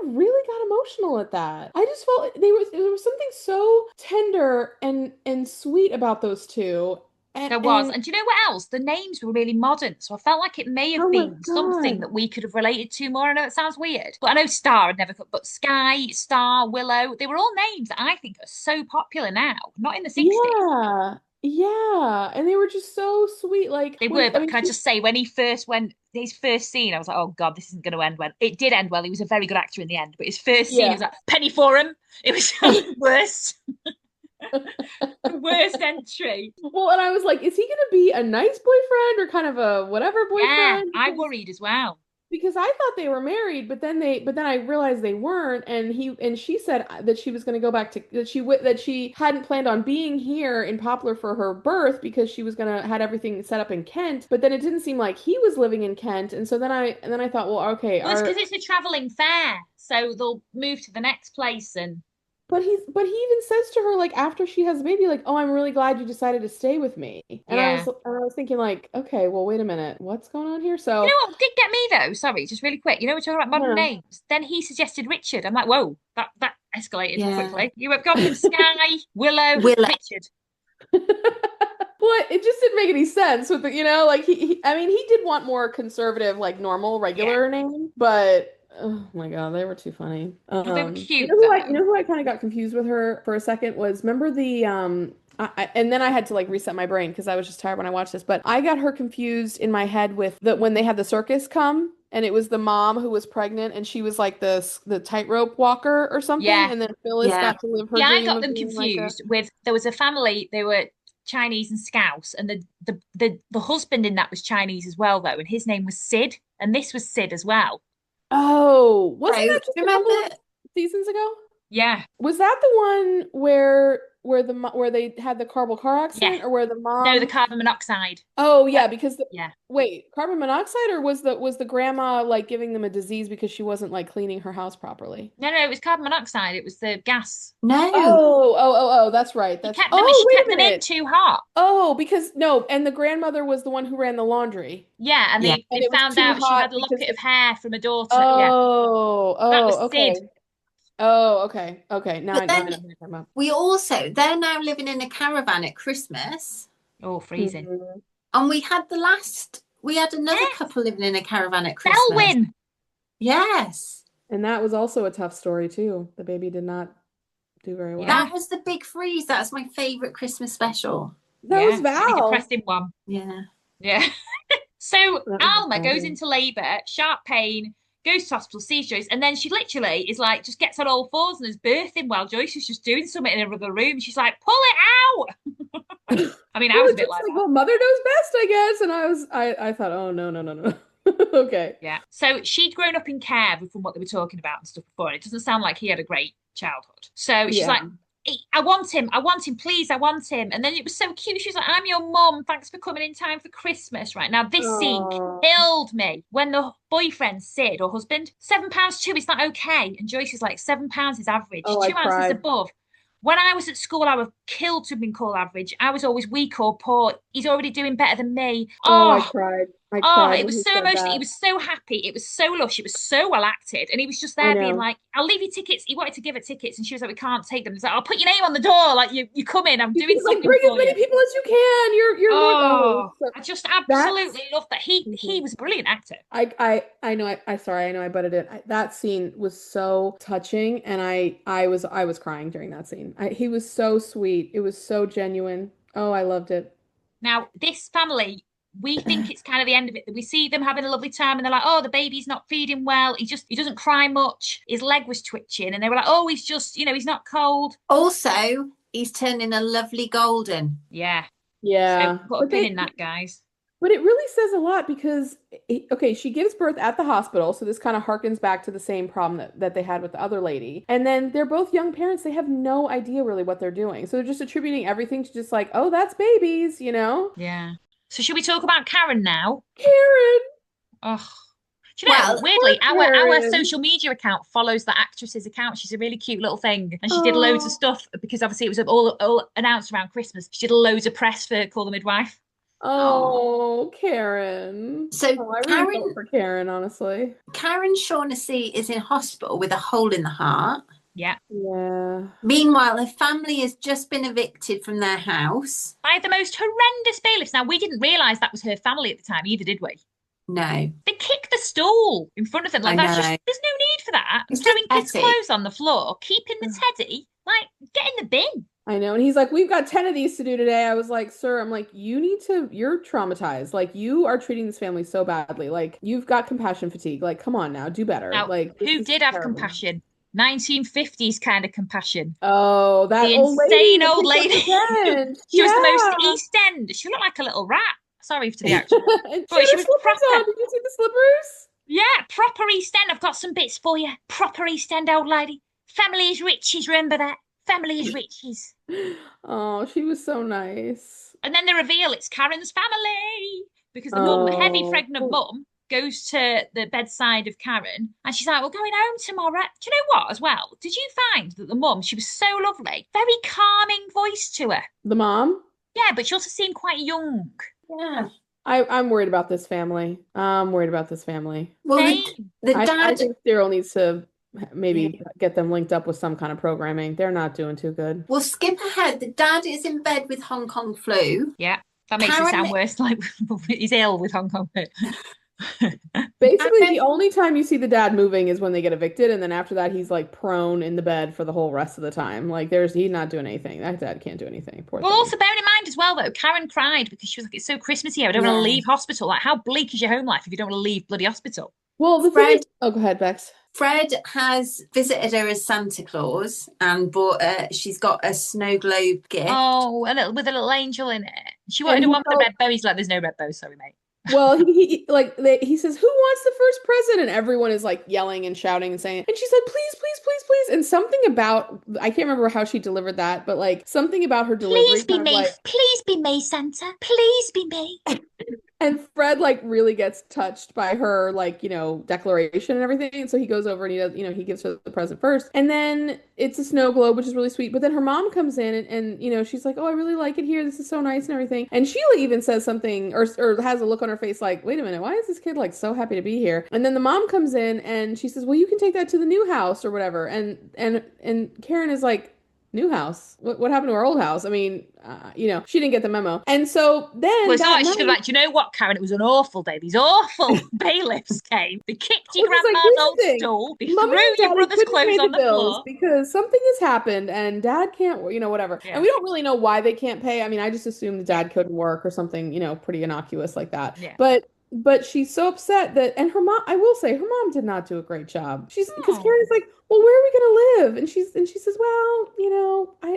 really got emotional at that. I just felt there was something so tender and sweet about those two. There was. And do you know what else? The names were really modern. So I felt like it may have been something that we could have related to more. I know it sounds weird, but I know Star had never, but Sky, Star, Willow, they were all names that I think are so popular now, not in the 60s. Yeah. Yeah, and they were just so sweet. Like They when were, I but mean, can I just say, when he first went, his first scene, I was like, oh God, this isn't going to end well. It did end well. He was a very good actor in the end, but his first scene, he yeah. was like, penny for him. It was the worst, the worst entry. Well, and I was like, is he gonna be a nice boyfriend or kind of a whatever Yeah, boyfriend? I worried as well. Because I thought they were married, but then I realized they weren't, and she said that she was going to go back to that she hadn't planned on being here in Poplar for her birth because she was going to had everything set up in Kent, but then it didn't seem like he was living in Kent, and so then I thought, well, okay, Well, it's because it's a traveling fair, so they'll move to the next place, and but he even says to her like after she has a baby, like, oh, I'm really glad you decided to stay with me, yeah. and I was thinking like, okay, well, wait a minute, what's going on here? You So know what did get me though? Sorry, just really quick. You know, we're talking about modern yeah. names. Then he suggested Richard. I'm like, whoa, that escalated Yeah. quickly. You have gone from Sky, Willow, Willow. Richard. Well, it just didn't make any sense with the, like I mean, he did want more conservative, like normal, Yeah. regular name, but oh my God, they were too funny. Oh, they were cute though. You know who I kind of got confused with her for a second was remember the and then I had to like reset my brain because I was just tired when I watched this, but I got her confused in my head with the when they had the circus come and it was the mom who was pregnant and she was like the tightrope walker or something, Yeah. and then Phyllis Yeah. got to live her Yeah, I dream got of them being like a confused with there was a family, they were Chinese and Scouse, and the husband in that was Chinese as well, though, and his name was Sid, and this was Sid as well. Oh, wasn't So that just a remember, couple of seasons ago? Yeah. Was that the one where they had the carpal car Yeah. accident or where the No, the mom? carbon monoxide. Oh That, yeah, because yeah. wait, carbon monoxide or was the grandma like giving them a disease because she wasn't like cleaning her house properly? No, it was carbon monoxide. It was the gas. no, That's right. She That's kept them. oh, She wait kept a them in minute. too hot. Oh, because no, and the grandmother was the one who ran the laundry. Yeah, and yeah, And they it was found too out she hot had a because locket of hair from a daughter. Yeah, that was oh, Sid. okay. Oh, okay. Okay. but Now I then know what you're talking about. they're now living in a caravan at Christmas, Oh, freezing. Mhm. and we had another Yes, couple living in a caravan at Christmas. Selwyn. Yes, And that was also a tough story too. The baby did not do very well. Yeah, that was the big freeze. That's my favorite Christmas special. That was yeah. Really Val. depressing one. Yeah. Yeah. So That was Alma goes exciting. into labour, sharp pain, goes to hospital, sees Joyce, and then she literally is like, just gets on all fours and is birthing while Joyce is just doing something in another room. She's like, pull it out. I mean, I Well, was a it's bit just like like, that. well, mother knows best, I guess. And I thought, oh no, no, no, no. Okay. Yeah. So she'd grown up in care from what they were talking about and stuff before. And it doesn't sound like he had a great childhood. So she's Yeah. like, I want him, please, I want him. And then it was so cute. She was like, I'm your mum. Thanks for coming in time for Christmas. Right now, this scene Oh, killed me when the boyfriend, Sid, or husband, £7 too, is not okay. And Joyce is like, £7 is average, oh, I 2 ounces cried. above. When I was at school, I was killed to have been called average. I was always weak or poor. He's already doing better than me. Oh, I Oh, cried. I oh, cried it when was he so said emotional. He that. was so happy. It was so lush. It was so well acted. And he was just I there being know. like, I'll leave you tickets. He wanted to give her tickets. And she was like, we can't take them. He's like, I'll put your name on the door. Like, you come in. I'm doing He's like, something bring as for many you. people as you can. You're more. Oh, Oh, so I just that's. absolutely loved that. He Mhm. was a brilliant actor. I know. Sorry. I know I butted it. That scene was so touching, and I was crying during that scene. He was so sweet. It was so genuine. Oh, I loved it. Now, this family, we think it's kind of the end of it. We see them having a lovely time and they're like, oh, the baby's not feeding well. He doesn't cry much. His leg was twitching. And they were like, oh, he's just, he's not cold. Also, he's turning a lovely golden. Yeah. So Yeah, put a pin in that, guys. but it really says a lot because, okay, she gives birth at the hospital, so this kind of harkens back to the same problem that they had with the other lady. And then they're both young parents; they have no idea really what they're doing, so they're just attributing everything to just like, oh, that's babies, you know? Yeah. So should we talk about Karen now? Karen, Oh, do you know, Well, weirdly, our Karen. social media account follows the actress's account. She's a really cute little thing, and she did loads of Oh, stuff because obviously it was all announced around Christmas. She did loads of press for Call the Midwife. oh. oh, Karen. So Oh, I really felt for Karen, honestly. Karen Shaughnessy is in hospital with a hole in the heart. Yeah, Yeah. Meanwhile, her family has just been evicted from their house. by the most horrendous bailiffs. Now we didn't realise that was her family at the time either, did we? No, They kicked the stool in front of them. I Like that's just know. there's no need for that. It's just Throwing kids' petty. clothes on the floor, keeping the teddy. Like get in the bin. I know. And he's like, we've got 10 of these to do today. I was like, sir, I'm like, you're traumatized. Like, you are treating this family so badly. Like, you've got compassion fatigue. Like, come on now, do better. Now, Like, this who is did have terrible. compassion? 1950s kind of compassion. Oh, that The old lady insane that old picked up lady. the bench. She was the most Yeah. East End. She looked like a little rat. Sorry for the accent. And she But had she her was slippers proper. on. Did you see the slippers? Yeah, proper East End. I've got some bits for you. Proper East End old lady. Family is riches, remember that? Family is riches. Oh, she was so nice. And then they reveal it's Karen's family. Because the mum, the heavy Oh. pregnant mum, goes to the bedside of Karen and she's like, we're going home tomorrow. Do you know what, as well? Did you find that the mum, she was so lovely, very calming voice to her? The mom? Yeah, but she also seemed quite young. Yeah. I'm worried about this family. I'm worried about this family. Well, Same. the I dad. think Cyril needs to maybe get them linked up with some kind of programming. They're not doing too good. We'll skip ahead. The dad is in bed with Hong Kong flu. Yeah, that makes it Karen, sound worse. Like he's ill with Hong Kong. Basically, Karen, the only time you see the dad moving is when they get evicted, and then after that, he's like prone in the bed for the whole rest of the time. Like, he's not doing anything. That dad can't do anything. Poor Well, thing. also bearing in mind as well, though, Karen cried because she was like, it's so Christmassy here. I don't want to Yeah. leave hospital. Like, how bleak is your home life if you don't want to leave bloody hospital? Well, the thing is, oh, go ahead, Bex. Fred has visited her as Santa Claus and bought her. She's got a snow globe gift. Oh, with a little angel in it. She And wanted he one with a felt- red bow. He's like, there's no red bow. Sorry, mate. Well, he says, "Who wants the first present?" And everyone is like yelling and shouting and saying, and she said, "Please, please, please, please." And something about, I can't remember how she delivered that, but like something about her delivery Please be kind of me. like, Please be me, Santa. Please be me. and Fred like really gets touched by her like, declaration and everything. And so he goes over and he does, he gives her the present first. And then it's a snow globe, which is really sweet. But then her mom comes in and she's like, "Oh, I really like it here. This is so nice and everything." And Sheila even says something or has a look on her face like, "Wait a minute, why is this kid like so happy to be here?" And then the mom comes in and she says, "Well, you can take that to the new house or whatever." And Karen is like, "New house? What happened to our old house?" I mean, she didn't get the memo. And so then Well, it's not like that she's night, like, do you know what, Karen? It was an awful day. These awful bailiffs came. They kicked your Well, it's like, grandma's here's the old thing. stool. They Mommy threw and your Daddy brother's couldn't pay clothes on the bills floor. because something has happened and Dad can't, whatever. Yeah. And we don't really know why they can't pay. I mean, I just assume the dad couldn't work or something, pretty innocuous like that. Yeah. But she's so upset and her mom, I will say, her mom did not do a great job. Because No. Karen's like, "Well, where are we gonna live?" And she says, "Well,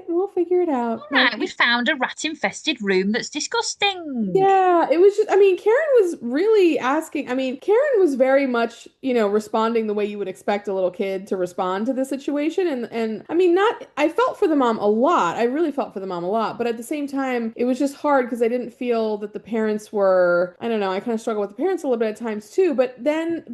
we'll figure it out." All right, we found a rat-infested room that's disgusting. Yeah, it was just, I mean, Karen was really asking. I mean, Karen was very much, responding the way you would expect a little kid to respond to the situation. And I mean, I felt for the mom a lot. I really felt for the mom a lot. But at the same time, it was just hard because I didn't feel that the parents were, I don't know, I kind of struggle with the parents a little bit at times too. But then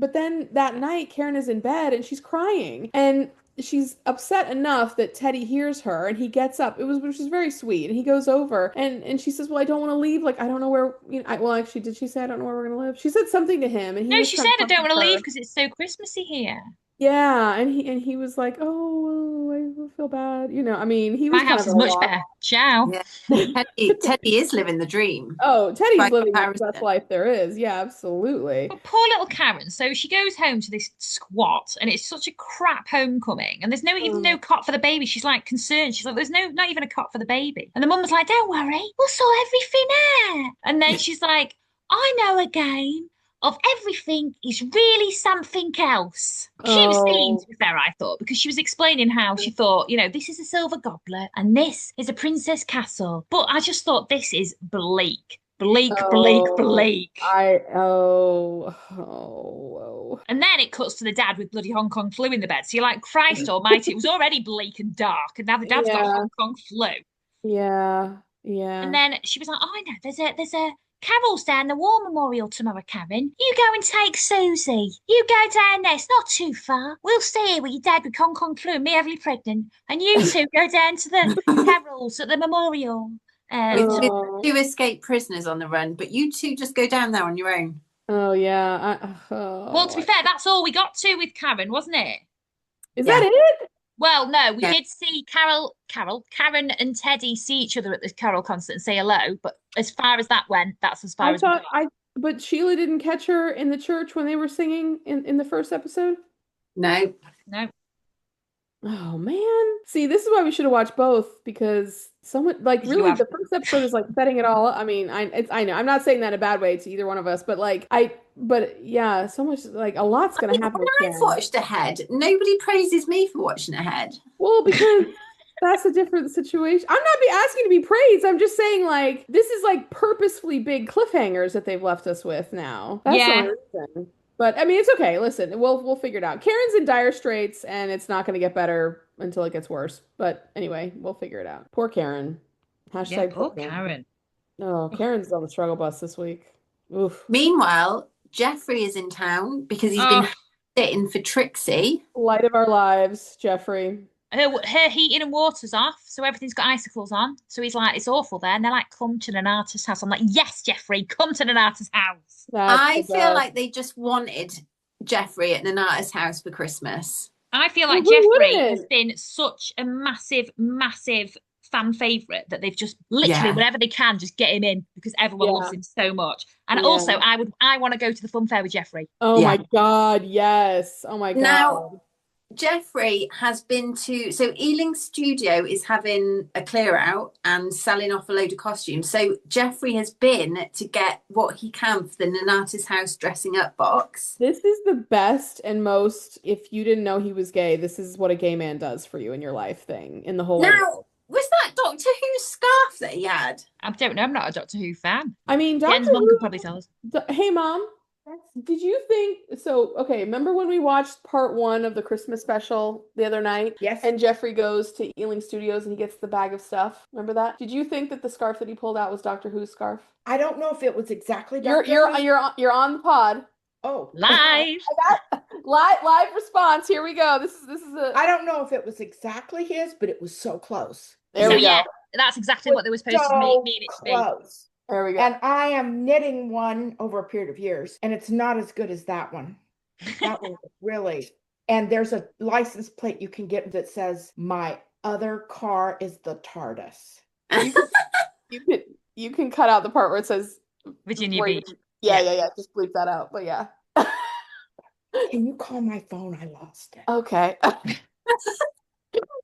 that night, Karen is in bed and she's crying. And she's upset enough that Teddy hears her and he gets up. Which is very sweet. And he goes over and she says, "Well, I don't want to leave. Like, I don't know where, well, actually, did she say, I don't know where we're going to live?" She said something to him and he No, was she trying said, to I don't want to comfort leave her. because it's so Christmassy here. Yeah. And he was like, "Oh, I feel bad." I mean, he was My kind house of is at a much loss. better. Ciao. Yeah. Teddy is living the dream Oh, Teddy's by living the comparison. best life there is. Yeah, absolutely. But poor little Karen. So she goes home to this squat, and it's such a crap homecoming. And there's even no cot for the baby. She's like concerned. She's like, there's not even a cot for the baby. And the mum was like, don't worry, we'll sort everything out. And then she's like, I know a game of everything is really something else. Cute scene, to be fair, I thought, because she was explaining how she thought, this is a silver goblet and this is a princess castle. But I just thought this is bleak. Bleak. Oh. And then it cuts to the dad with bloody Hong Kong flu in the bed. So you're like, Christ almighty, it was already bleak and dark, and now the dad's got Yeah. Hong Kong flu. Yeah. And then she was like, oh, I know, there's a Carol's down the war memorial tomorrow, Karen. You go and take Susie. You go down there. It's not too far. We'll stay here with your dad with Hong Kong flu and me heavily pregnant. And you two go down to the Carol's at the memorial. With 2 escaped prisoners on the run, but you two just go down there on your own. Oh yeah. Well, to be fair, that's all we got to with Karen, wasn't it? Is that it? Well, no, we did see Karen and Teddy see each other at the Carol concert and say hello, but as far as that went, that's as far as we got. But Sheila didn't catch her in the church when they were singing in the first episode? No. Oh man. See, this is why we should have watched both because someone like You really have. the first episode is like setting it all up. I mean, I know. I'm not saying that in a bad way to either one of us, but but yeah, so much like a lot's gonna happen with When I've Karen. watched ahead, nobody praises me for watching ahead. Well, because that's a different situation. I'm not asking to be praised. I'm just saying like this is like purposefully big cliffhangers that they've left us with now. That's the Yeah. only reason. But I mean, it's okay. Listen, we'll figure it out. Karen's in dire straits, and it's not going to get better until it gets worse. But anyway, we'll figure it out. Poor Karen. Yeah, Hashtag poor Karen. Oh, Karen's on the struggle bus this week. Oof. Meanwhile, Jeffrey is in town because he's been sitting for Trixie. Light of our lives, Jeffrey. Her heating and water's off, so everything's got icicles on. So he's like, it's awful there. And they're like, come to Nonnatus House. I'm like, yes, Jeffrey, come to Nonnatus House. I feel like they just wanted Jeffrey at Nonnatus House for Christmas. I feel like Jeffrey has been such a massive, massive fan favourite that they've just literally, whenever they can, just get him in because everyone loves him so much. And also, I want to go to the fun fair with Jeffrey. Oh my God, yes. Oh my God. Now, Jeffrey has been to, so Ealing Studio is having a clear out and selling off a load of costumes. So Jeffrey has been to get what he can for the Nonnatus House dressing up box. This is the best and most, if you didn't know he was gay, this is what a gay man does for you in your life thing in the whole world. Was that Doctor Who scarf that he had? I don't know. I'm not a Doctor Who fan. I mean, Jen's mum could probably tell us. Hey, Mom. Did you think so? Okay, remember when we watched part 1 of the Christmas special the other night? Yes. And Jeffrey goes to Ealing Studios and he gets the bag of stuff. Remember that? Did you think that the scarf that he pulled out was Doctor Who's scarf? I don't know if it was exactly Doctor Who's. You're on the pod. Oh, live. I got live response. Here we go. This is a. I don't know if it was exactly his, but it was so close. There we go. Yeah, that's exactly what they were supposed to mean it to be. Close. There we go. And I am knitting one over a period of years, and it's not as good as that one. That one was really. And there's a license plate you can get that says, "My other car is the TARDIS." You can cut out the part where it says Virginia Beach. Yeah. Just bleep that out. But yeah. Can you call my phone? I lost it. Okay.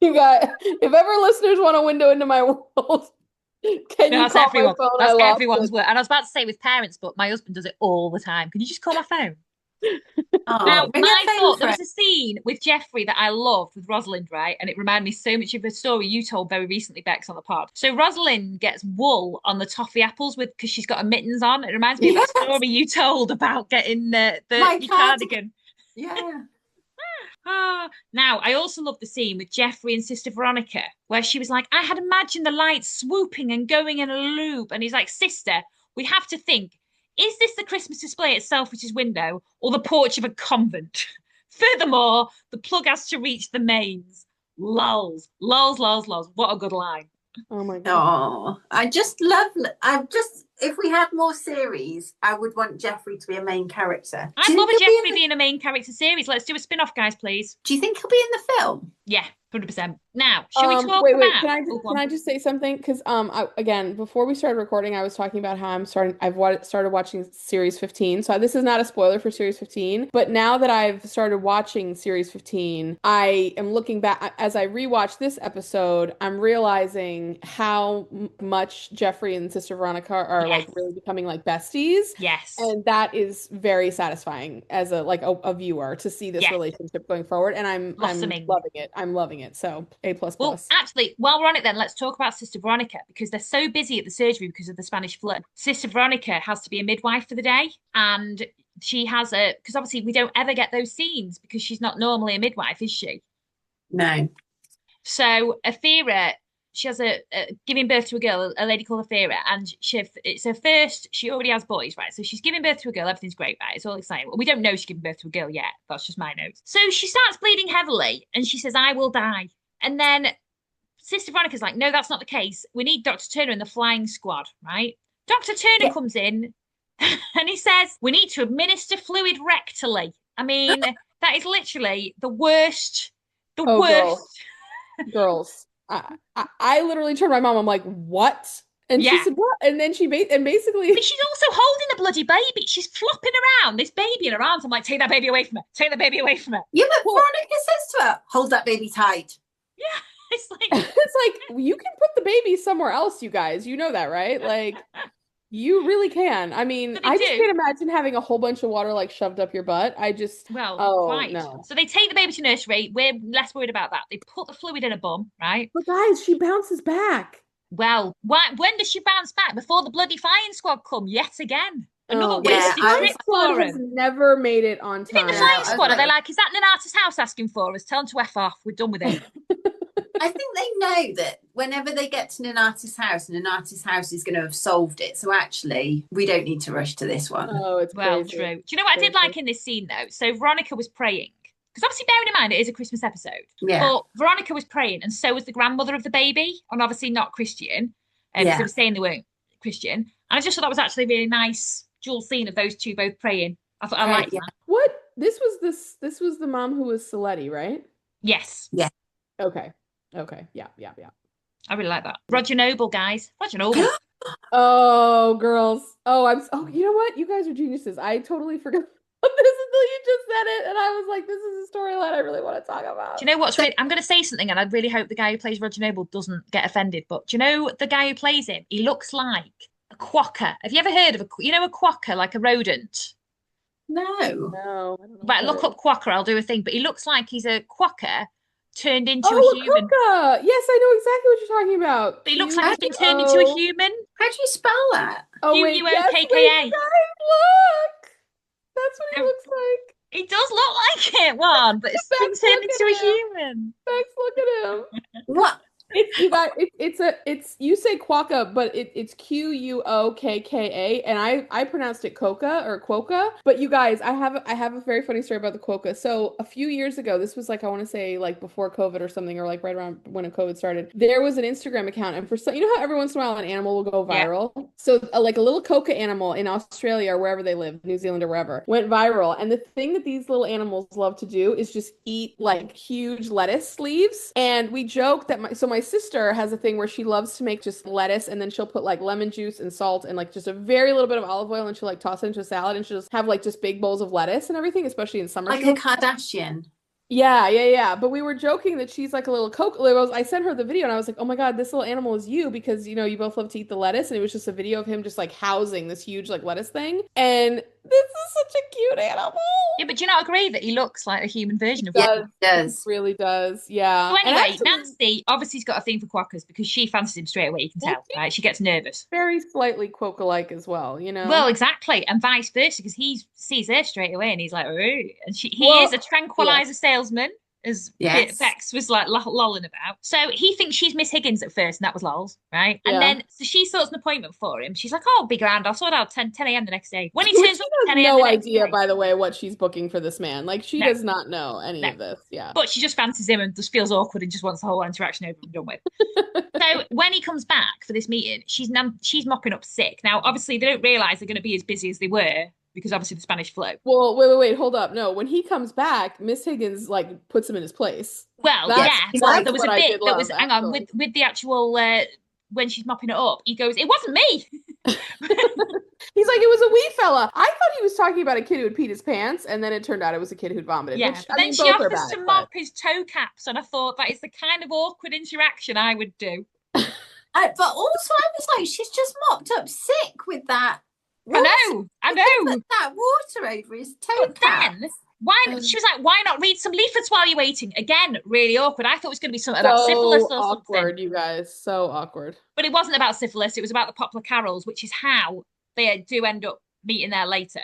You got. If ever listeners want a window into my world. Can you call my phone? That's everyone's work. And I was about to say with parents, but my husband does it all the time. Can you just call my phone? Now, my thought, there was a scene with Jeffrey that I loved with Rosalind, right? And it reminded me so much of a story you told very recently, Bex, on the pod. So Rosalind gets wool on the toffee apples because she's got her mittens on. It reminds me of that story you told about getting the cardigan. Yeah. Now, I also love the scene with Jeffrey and Sister Veronica, where she was like, I had imagined the lights swooping and going in a loop. And he's like, Sister, we have to think, is this the Christmas display at Selfridge's window or the porch of a convent? Furthermore, the plug has to reach the mains. Lols. What a good line. Oh my God. Oh, if we had more series, I would want Jeffrey to be a main character. I'd love a Jeffrey being a main character series. Let's do a spin-off, guys, please. Do you think he'll be in the film? Yeah, 100%. Now, shall we talk wait, about... Can I just say something? Because again, before we started recording, I was talking about how I've started watching Series 15. So this is not a spoiler for Series 15. But now that I've started watching Series 15, I am looking back. As I rewatch this episode, I'm realizing how much Jeffrey and Sister Veronica are like really becoming like besties. Yes. And that is very satisfying as a viewer to see this relationship going forward. And I'm loving it. I'm loving it. So A++. Well, actually, while we're on it then, let's talk about Sister Veronica because they're so busy at the surgery because of the Spanish flu. Sister Veronica has to be a midwife for the day and she has because obviously we don't ever get those scenes because she's not normally a midwife, is she? No. So Athera, she has giving birth to a girl, a lady called Athera, and it's her first, she already has boys, right? So she's giving birth to a girl, everything's great, right? It's all exciting. Well, we don't know she's giving birth to a girl yet. That's just my notes. So she starts bleeding heavily and she says, I will die. And then Sister Veronica's like, no, that's not the case. We need Dr. Turner in the flying squad, right? Dr. Turner comes in and he says, we need to administer fluid rectally. I mean, that is literally the worst. Girls. I literally turned to my mom. I'm like, what? And she said, what? And then basically. But she's also holding a bloody baby. She's flopping around this baby in her arms. I'm like, take that baby away from her. Take the baby away from her. Yeah, but Veronica says to her, hold that baby tight. Yeah, it's like It's like, you can put the baby somewhere else, you guys. You know that, right? Like, you really can. I mean, But they I just do. can't imagine having a whole bunch of water like shoved up your butt. well, Oh, quite. no. So they take the baby to nursery. We're less worried about that. They put the fluid in a bum, right? But guys, she bounces back. Well, when does she bounce back? Before the bloody flying squad come yet again? Another Oh, yeah, wasted I trip was- Squad for has him. never made it on Do you think the time. flying No, squad are they okay. like, is that Nonnatus House asking for us? Tell them to F off. We're done with it. I think they know that whenever they get to Nonnatus House is going to have solved it. So actually, we don't need to rush to this one. Oh, it's Well, crazy. true. Do you know what I did Crazy. like in this scene though? So Veronica was praying. Because obviously, bearing in mind, it is a Christmas episode. Yeah. But Veronica was praying, and so was the grandmother of the baby, and obviously not Christian, because Yeah. they were saying they weren't Christian. And I just thought that was actually a really nice dual scene of those two both praying. I thought I Right, liked yeah. that. What? This was the mom who was Saletti, right? Yes, Okay. Yeah. I really like that. Roger Noble, guys. Roger Noble. Oh, girls. Oh, you know what? You guys are geniuses. I totally forgot about this until you just said it. And I was like, this is a storyline I really want to talk about. Do you know what's really? I'm going to say something, and I really hope the guy who plays Roger Noble doesn't get offended. But do you know the guy who plays him? He looks like a quokka. Have you ever heard of a quokka, like a rodent? No. No, I don't know Right, what look that up quokka. I'll do a thing. But he looks like he's a quokka turned into Oh, a human. Quokka. Yes, I know exactly what you're talking about. But he looks like he's been turned into a human. How do you spell that? Oh, wait, yes, wait, Q-U-O-K-K-A. you guys, look. That's what he No. looks like. He does look like it, one, but it's been Bex, turned look into at a him. human. Bex, look at him. What? It's you say Quokka, but it's Quokka, and I pronounced it Coca or Quokka. But you guys, I have a very funny story about the Quokka. So a few years ago, this was like I want to say like before COVID or something, or like right around when COVID started. There was an Instagram account, and for some, you know how every once in a while an animal will go viral. So like a little Coca animal in Australia or wherever they live, New Zealand or wherever, went viral. And the thing that these little animals love to do is just eat like huge lettuce leaves. And we joke that my sister has a thing where she loves to make just lettuce, and then she'll put like lemon juice and salt and like just a very little bit of olive oil, and she'll like toss it into a salad, and she'll just have like just big bowls of lettuce and everything, especially in summer. Like a Kardashian. Yeah. But we were joking that she's like a little I sent her the video, and I was like, oh my God, this little animal is you, because you know you both love to eat the lettuce. And it was just a video of him just like housing this huge like lettuce thing. And this is such a cute animal. Yeah, but do you not agree that he looks like a human version of He one? does. Does. He really does. Yeah. So And anyway, actually, Nancy obviously has got a thing for quackers because she fancies him straight away, you can tell, right? She gets nervous. very slightly Quokka-like as well, you know? Well, exactly, and vice versa, because he sees her straight away and he's like, ooh. And he Well, is a tranquilizer salesman, as Yes. Bex was like lolling about. So he thinks she's Miss Higgins at first, and that was lols, right? And Yeah. then so she sorts an appointment for him. She's like, oh, be grand, I'll sort out 10 a.m. the next day. When he Which turns she up has at 10 a.m. no the next idea, day, by the way, what she's booking for this man. Like, she No. does not know any No. of this. Yeah. but she just fancies him and just feels awkward and just wants the whole interaction over and done with. So when he comes back for this meeting, she's mopping up sick. Now, obviously, they don't realise they're going to be as busy as they were because obviously the Spanish flu. Well, wait, hold up. No, when he comes back, Miss Higgins like puts him in his place. Well, That's- yeah, that's but there was a what I bit did that love, was, hang on, actually. with the actual, when she's mopping it up, he goes, it wasn't me. He's like, it was a wee fella. I thought he was talking about a kid who had peed his pants, and then it turned out it was a kid who'd vomited. Yeah, Which, but I then mean, she both are offers bad, to but- mop his toe caps, and I thought that is the kind of awkward interaction I would do. But also, I was like, she's just mopped up sick with that. I know. Put that water over his toe But cap. then, she was like, why not read some leaflets while you're waiting? Again, really awkward. I thought it was going to be something about syphilis or awkward, something. you guys. So awkward. But it wasn't about syphilis. It was about the Poplar Carols, which is how they do end up meeting there later.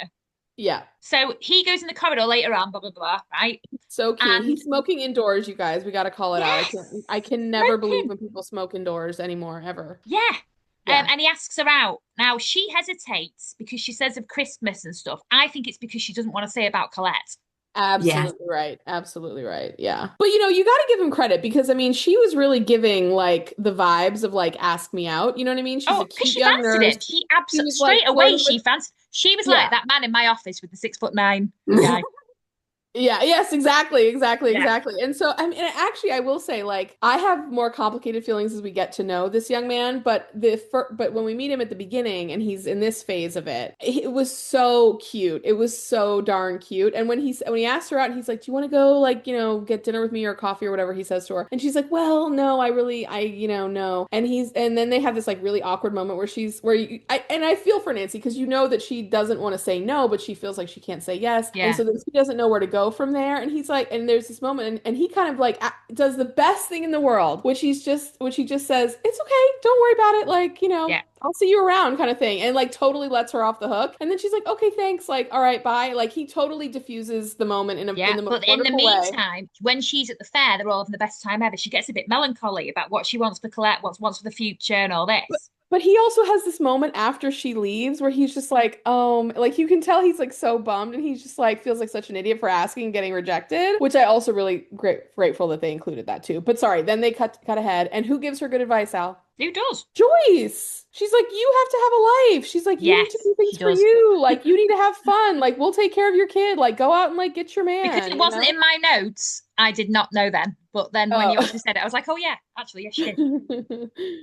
Yeah. So he goes in the corridor later on, blah, blah, blah, right? So cute. And- He's smoking indoors, you guys. We got to call it Yes. out. I can never believe Smoking. when people smoke indoors anymore, ever. Yeah. Yeah. And he asks her out. Now, she hesitates because she says of Christmas and stuff. I think it's because she doesn't want to say about Colette. Absolutely right. Absolutely right. Yeah. But you know, you got to give him credit because I mean, she was really giving like the vibes of like ask me out. You know what I mean? She's a Because cute she young fancied nurse. him. She absolutely was, like, straight away flirting she with- fancied. She was Yeah. like that man in my office with the 6'9" guy. Yeah, yes, exactly. Yeah. And so, I mean, actually, I will say, like, I have more complicated feelings as we get to know this young man, but but when we meet him at the beginning and he's in this phase of it, it was so cute. It was so darn cute. And when he asked her out, he's like, "Do you want to go, like, get dinner with me or coffee or whatever?" he says to her, and she's like, "Well, no, no." And then they have this like really awkward moment and I feel for Nancy because that she doesn't want to say no, but she feels like she can't say yes, and Yeah. so then she doesn't know where to go from there. And he's like, and there's this moment, and he kind of like does the best thing in the world, which he just says, "It's okay, don't worry about it, like, Yeah. I'll see you around," kind of thing, and like totally lets her off the hook. And then she's like, "Okay, thanks, like, all right, bye." Like he totally diffuses the moment in Yeah, the most but in the wonderful way. meantime, when she's at the fair, they're all having the best time ever. She gets a bit melancholy about what she wants for Colette, what wants for the future, and all this. But he also has this moment after she leaves where he's just like, like you can tell he's like so bummed, and he's just like feels like such an idiot for asking and getting rejected, which I also really grateful that they included that too. But sorry, then they cut ahead, and who gives her good advice, Al? Who does? Joyce. She's like, "You have to have a life." She's like, "You need to Yes, do she things for does. you. Like, you need to have fun. Like, we'll take care of your kid. Like, go out and like get your Because man, it wasn't in my notes, I did not know then. But then when you Oh. actually said it, I was like, oh yeah, actually, yes, she did.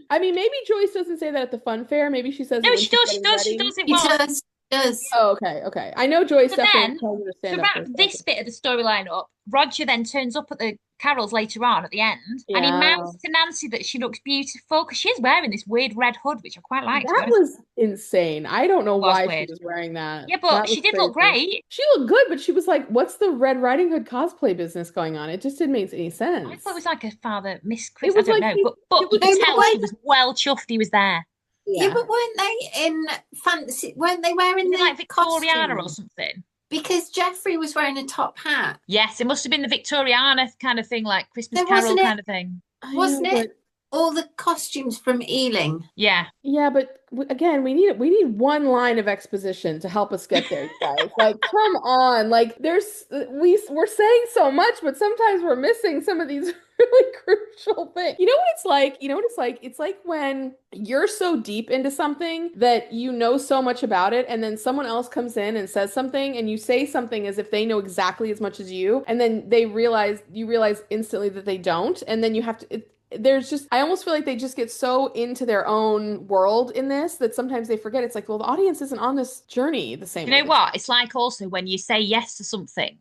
I mean, maybe Joyce doesn't say that at the fun fair. Maybe she says it No, when she she's does, she getting does, she ready. does. It He was. does. Oh, okay. I know Joyce But definitely then, tells her to to stand up for wrap herself. this bit of the storyline up, Roger then turns up at the Carol's later on at the end, and he Yeah. mouths to Nancy that she looks beautiful because she is wearing this weird red hood, which I quite like, to be That honest. was insane. I don't know It was why she weird. was wearing that. Yeah, but That she was did look crazy. great. She looked good, but she was like, "What's the Red Riding Hood cosplay business going on?" It just didn't make any I sense. thought it was like a Father Miss It Chris. I was don't like know, he, but it you was could No, like but tell she was well chuffed he was there. yeah, yeah. but weren't they in fancy? Weren't they wearing Was it the like Victoriana or costumes? something? Because Jeffrey was wearing a top hat. Yes, it must have been the Victoriana kind of thing, like Christmas There Carol wasn't it, kind of thing. I wasn't know, it? but All the costumes from Ealing. Yeah. yeah, but again, we need one line of exposition to help us get there, you guys. Like, come on. Like, we're saying so much, but sometimes we're missing some of these really crucial things. You know what it's like? You know what it's like? It's like when you're so deep into something that you know so much about it, and then someone else comes in and says something, and you say something as if they know exactly as much as you, and then you realize instantly that they don't, and then you have to. There's just I almost feel like they just get so into their own world in this that sometimes they forget it's like, well, the audience isn't on this journey the same You way know what? It's like also when you say yes to something.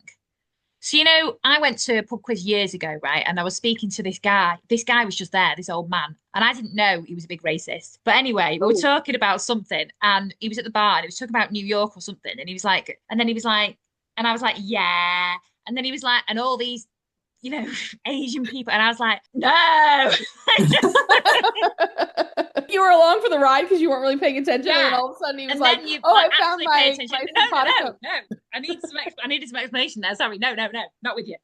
So, I went to a pub quiz years ago, right? And I was speaking to this guy. This guy was just there, this old man. And I didn't know he was a big racist. But anyway, we were Oh. talking about something and he was at the bar and he was talking about New York or something. And he was like, and then he was like, and I was like, yeah. And then he was like, and all these, Asian people. And I was like, no. You were along for the ride because you weren't really paying attention, and then Yeah. all of a sudden he was And like, then you "Oh, I like, found actually pay my attention. my No, simpatico." no. I needed some explanation there. Sorry. No, not with you.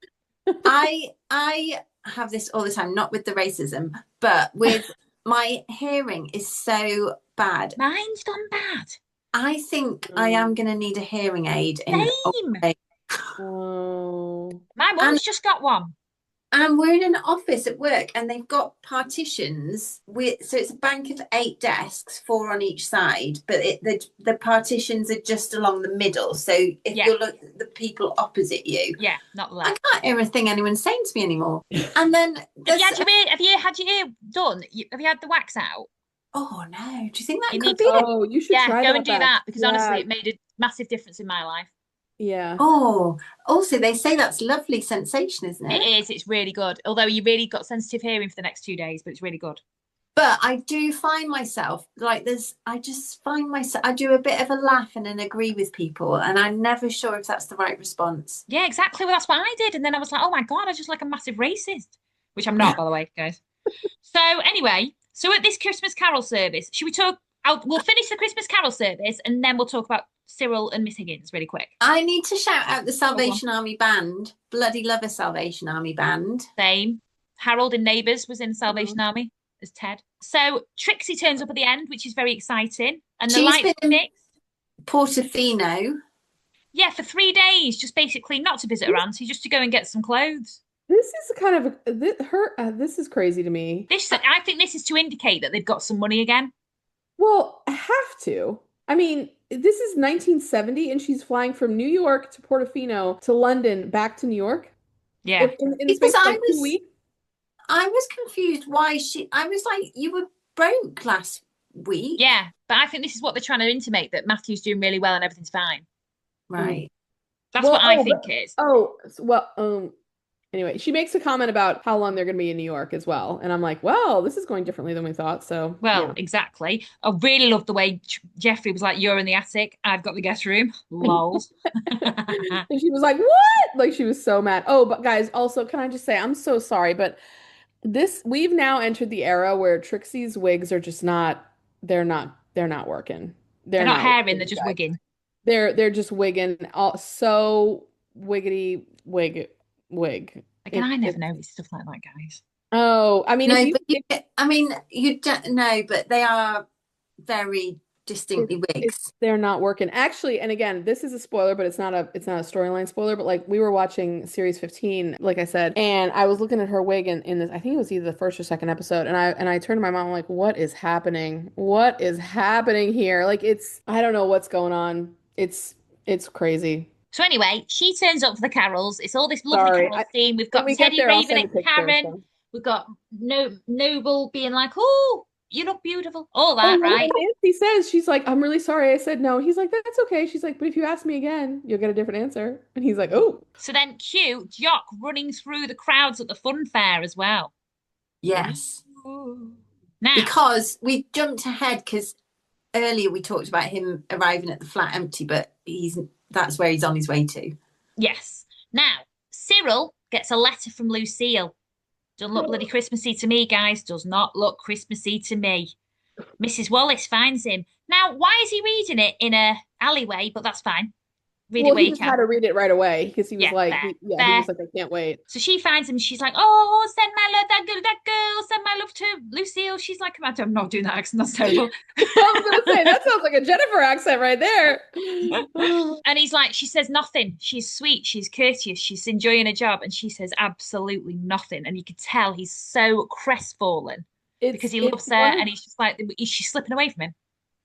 I have this all the time, not with the racism, but with my hearing is so bad. Mine's gone bad. I think I am going to need a hearing aid in Same. Oh. My mum's just got one. and we're in an office at work and they've got partitions so it's a bank of 8 desks, 4 on each side, but the partitions are just along the middle, so if you look at the people opposite you, not I can't hear a thing anyone's saying to me anymore. And then have you had your ear done? Have you had the wax out? Oh no, do you think that You could need be to- it? Oh, you should try go and do that because Yeah. honestly, it made a massive difference in my life. Yeah. Oh, also they say that's lovely sensation, isn't it? It is. It's really good. Although you really got sensitive hearing for the next 2 days, but it's really good. But I do find myself like I do a bit of a laugh and an agree with people, and I'm never sure if that's the right response. Yeah, exactly. Well, that's what I did. And then I was like, oh my God, I just like a massive racist, which I'm not, by the way, guys. So anyway, at this Christmas Carol service, should we talk? We'll finish the Christmas Carol service and then we'll talk about Cyril and Miss Higgins really quick. I need to shout out the Salvation Army band. Bloody love a Salvation Army band. Same. Harold in Neighbours was in the Salvation Army as Ted. So Trixie turns up at the end, which is very exciting. And the lights fixed. Portofino. Yeah, for 3 days, just basically not to visit her auntie, just to go and get some clothes. This is kind of this is crazy to me. I think this is to indicate that they've got some money again. Well, I have to. I mean, this is 1970 and she's flying from New York to Portofino to London back to New York. Yeah. In the space of like 2 weeks. I was confused why I was like, you were broke last week. Yeah, but I think this is what they're trying to intimate, that Matthew's doing really well and everything's fine. Right. That's what I think it is. Anyway, she makes a comment about how long they're going to be in New York as well. And I'm like, well, this is going differently than we thought. So, well, exactly. I really love the way Jeffrey was like, you're in the attic, I've got the guest room. Lol. And she was like, what? Like, she was so mad. Oh, but guys, also, can I just say, I'm so sorry, but we've now entered the era where Trixie's wigs are just they're not working. They're not hairing, they're just wigging. They're just wigging. So wiggity wig. Again, I never noticed stuff like that, guys. Oh, I mean, no, you don't know, but they are very distinctly wigs. They're not working. Actually, and again, this is a spoiler, but it's not a storyline spoiler, but like we were watching series 15, like I said, and I was looking at her wig in this, I think it was either the first or second episode, and I turned to my mom, I'm like, what is happening? What is happening here? Like, I don't know what's going on. It's crazy. So anyway, she turns up for the carols. It's all this lovely carol scene. We've got Teddy raving at Karen. We've got Noble being like, oh, you look beautiful. All that, right? Nancy says, she's like, I'm really sorry I said no. He's like, that's okay. She's like, but if you ask me again, you'll get a different answer. And he's like, oh. So then cue Jock running through the crowds at the fun fair as well. Yes. Ooh. Now, because we jumped ahead, because earlier we talked about him arriving at the flat empty, but that's where he's on his way to. Yes. Now, Cyril gets a letter from Lucille. Doesn't look bloody Christmassy to me, guys. Does not look Christmassy to me. Mrs. Wallace finds him. Now, why is he reading it in a alleyway? But that's fine. Read it where you can. He just had to read it right away because he was he was like, I can't wait. So she finds him. She's like, oh, send my love, that girl, send my love to Lucille. She's like, I'm not doing that accent. That's terrible. I was going to say, that sounds like a Jennifer accent right there. And he's like, she says nothing. She's sweet. She's courteous. She's enjoying her job. And she says absolutely nothing. And you could tell he's so crestfallen because he loves her. And he's just like, she's slipping away from him.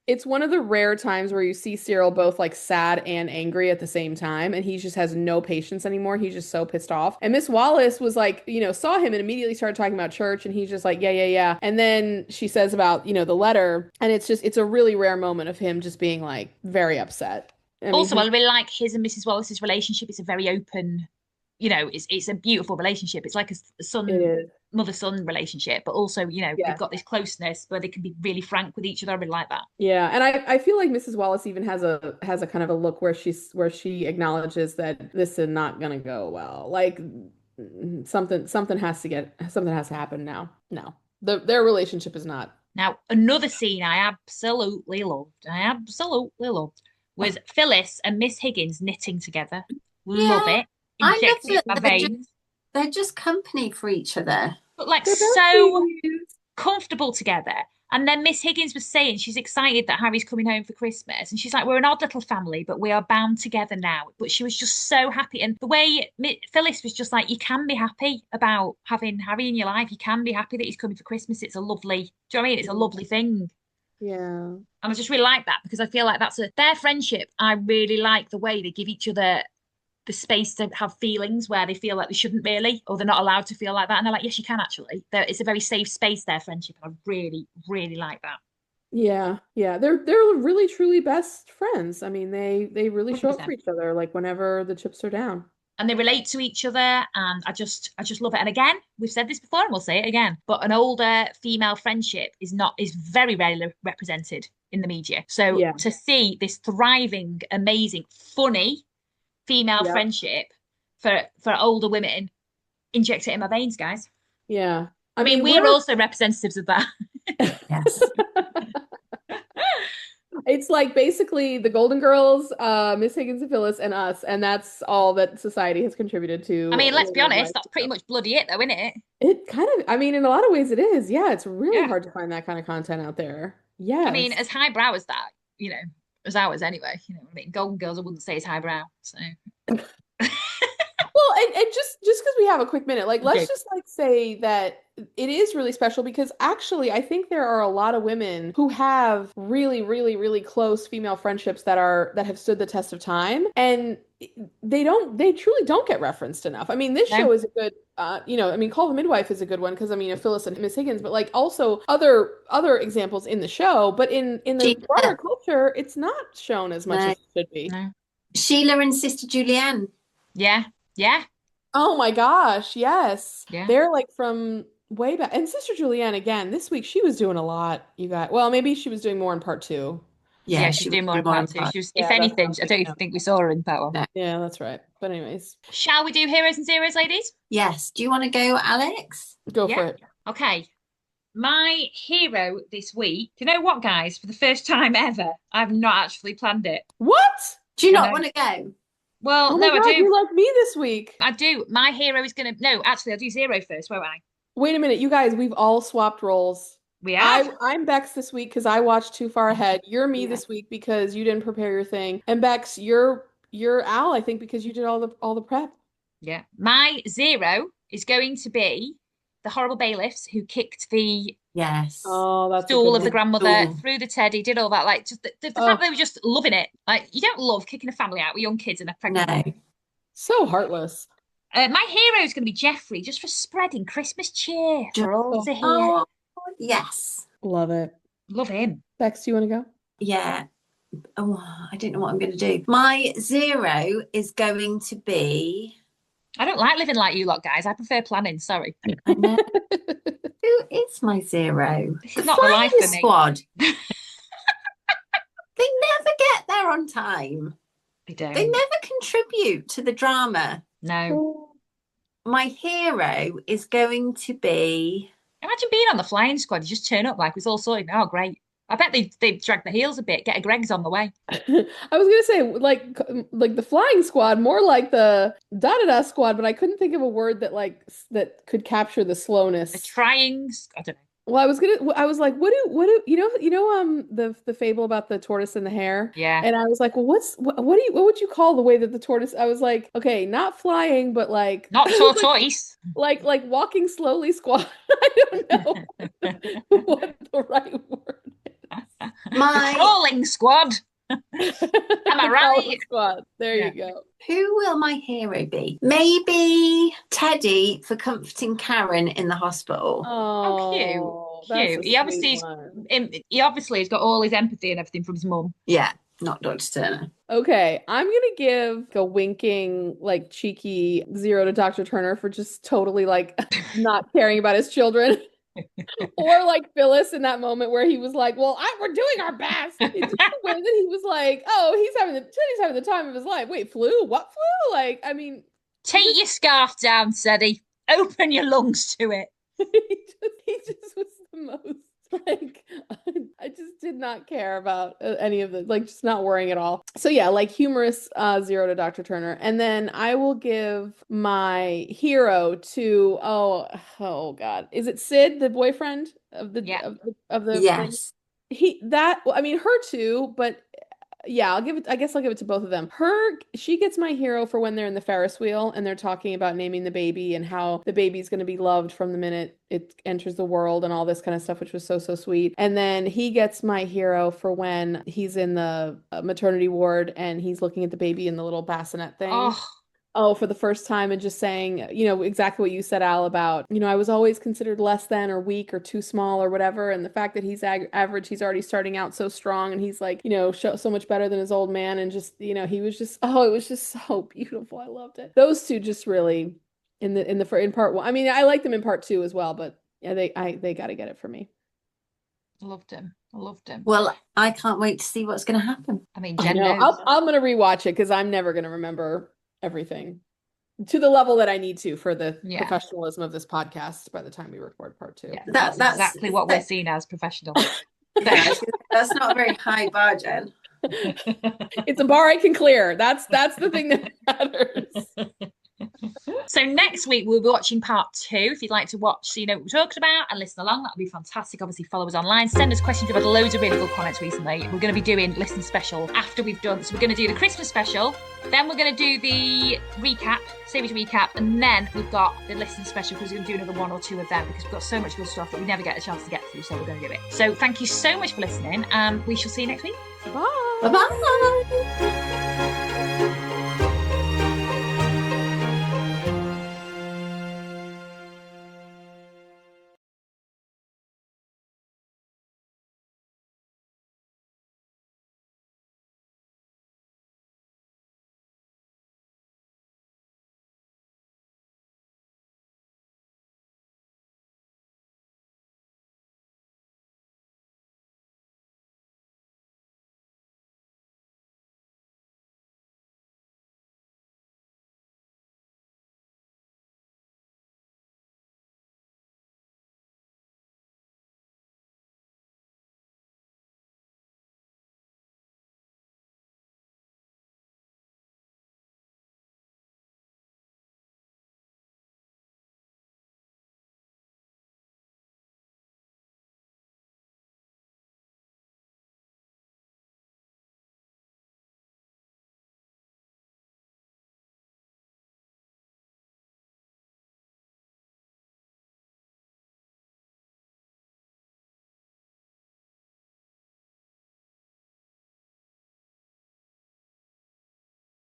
It's one of the rare times where you see Cyril both like sad and angry at the same time, and he just has no patience anymore. He's just so pissed off. And Miss Wallace was like, saw him and immediately started talking about church, and he's just like, yeah. And then she says about, the letter, and it's a really rare moment of him just being like very upset. I really like his and Mrs. Wallace's relationship. It's a very open, it's a beautiful relationship. It's like a son, mother-son relationship, but also, they've got this closeness where they can be really frank with each other. I really like that. Yeah, and I feel like Mrs. Wallace even has a kind of a look where she acknowledges that this is not gonna go well. Like something has to happen now. No, their relationship is not. Now, another scene I absolutely loved was PHYLLIS and Miss Higgins knitting together. Love it. I love it. They're just company for each other. But like so comfortable together. And then Miss Higgins was saying she's excited that Harry's coming home for Christmas. And she's like, we're an odd little family, but we are bound together now. But she was just so happy. And the way PHYLLIS was just like, you can be happy about having Harry in your life. You can be happy that he's coming for Christmas. It's a lovely, do you know what I mean? It's a lovely thing. Yeah. And I just really like that because I feel like that's their friendship. I really like the way they give each other the space to have feelings where they feel like they shouldn't really, or they're not allowed to feel like that. And they're like, yes, you can actually. It's a very safe space, their friendship. And I really, really like that. Yeah. They're really, truly best friends. I mean, they really show 100%. Up for each other, like whenever the chips are down. And they relate to each other. And I just love it. And again, we've said this before and we'll say it again, but an older female friendship is very rarely represented in the media. So to see this thriving, amazing, funny, female friendship for older women, inject it in my veins, guys. Yeah. I mean we're also representatives of that. Yes. It's like basically the Golden Girls, Miss Higgins and PHYLLIS, and us, and that's all that society has contributed to. I mean, let's be honest, that's pretty much bloody it though, isn't it? It kind of, I mean, in a lot of ways it is. Yeah, it's really hard to find that kind of content out there. Yeah. I mean, as highbrow as that, as ours anyway, I mean, Golden Girls I wouldn't say is highbrow, so well, and just because we have a quick minute, like let's just like say that it is really special because actually I think there are a lot of women who have really, really, really close female friendships that have stood the test of time, and they truly don't get referenced enough. I mean, this show is a good I mean, Call the Midwife is a good one because I mean, PHYLLIS and Miss Higgins, but like also other examples in the show, but in the broader culture, it's not shown as much as it should be. No. Sheila and Sister Julianne. Yeah. Oh my gosh, yes. Yeah. They're like from way back. And Sister Julianne, again, this week she was doing a lot, you guys. Well, maybe she was doing more in part 2. Yeah, she's doing more in part 2. She was, if anything, I don't even think we saw her in part 1. No. Yeah, that's right. But anyways. Shall we do heroes and zeros, ladies? Yes. Do you want to go, Alex? Go for it. Okay. My hero this week, do you know what, guys? For the first time ever, I've not actually planned it. What? Do you not want to go? Well, Oh no, my God, I do. you like me this week. I do. My hero is going to... No, actually, I'll do zero first, won't I? Wait a minute, you guys, we've all swapped roles. We have. I'm Bex this week because I watched too far ahead. You're me this week because you didn't prepare your thing. And Bex, you're Al, I think, because you did all the prep. Yeah. My zero is going to be the horrible bailiffs who kicked the stool of the grandmother through the teddy, did all that. Like, just the fact they were just loving it. Like, you don't love kicking a family out with young kids and a pregnant woman. So heartless. My hero is going to be Jeffrey, just for spreading Christmas cheer for all to hear. Oh, yes. Love it. Love him. Bex, do you want to go? Yeah. Oh, I don't know what I'm going to do. My zero is going to be... I don't like living like you lot, guys. I prefer planning. Sorry. I know. Who is my zero? This is not the life for me. Squad. They never get there on time. They don't. They never contribute to the drama. No. My hero is going to be... Imagine being on the flying squad. You just turn up like it's all sorted. Oh, great. I bet they've dragged the heels a bit. Get a Greg's on the way. I was gonna say like the flying squad, more like the da-da-da squad, but I couldn't think of a word that could capture the slowness. The trying. I don't know. Well, I was like, what do the fable about the tortoise and the hare? Yeah. And I was like, well, what would you call the way that the tortoise? I was like, okay, not flying, but like not tortoise. like walking slowly squad. I don't know what the right word is. My crawling squad. Am I right? Squad. There you go. Who will my hero be? Maybe Teddy for comforting Karen in the hospital. Oh, cute. He obviously has got all his empathy and everything from his mum. Yeah, not Dr. Turner. Okay, I'm gonna give a winking, like cheeky 0 to Dr. Turner for just totally like not caring about his children. Or like PHYLLIS in that moment where he was like, well, we're doing our best. It's just the way that he was like, oh, Teddy's having the time of his life. Wait, flu? What flu? Like, I mean, take your scarf down, Teddy. Open your lungs to it. He just was the most like, I just did not care about any of the, like, just not worrying at all. So yeah, like humorous 0 to Dr. Turner. And then I will give my hero to, oh God. Is it Sid, the boyfriend of the, of the yes. I mean, her too, but yeah, I guess I'll give it to both of them. She gets my hero for when they're in the Ferris wheel and they're talking about naming the baby and how the baby's going to be loved from the minute it enters the world and all this kind of stuff, which was so sweet. And then he gets my hero for when he's in the maternity ward and he's looking at the baby in the little bassinet thing. For the first time, and just saying, exactly what you said, Al, about, I was always considered less than or weak or too small or whatever. And the fact that he's average, he's already starting out so strong and he's like, so much better than his old man. And just, he was just, it was just so beautiful. I loved it. Those two just really in part 1. I mean, I like them in part 2 as well, but yeah, they got to get it for me. I loved him. Well, I can't wait to see what's going to happen. I mean, Jenn knows. I'm going to rewatch it because I'm never going to remember everything to the level that I need to for the professionalism of this podcast by the time we record part 2. Yeah, that's exactly what we're seen as professional. That's not a very high bar, Jen. It's a bar I can clear. That's the thing that matters. So now next week we'll be watching part 2. If you'd like to watch, so you know what we're talking about and listen along, that would be fantastic. Obviously, follow us online. Send us questions. We've had loads of really good comments recently. We're going to be doing Listen Special after we've done. So we're going to do the Christmas special. Then we're going to do the recap, series recap, and then we've got the Listen Special because we're going to do another 1 or 2 of them because we've got so much good stuff that we never get a chance to get through. So we're going to do it. So thank you so much for listening, and we shall see you next week. Bye. Bye-bye.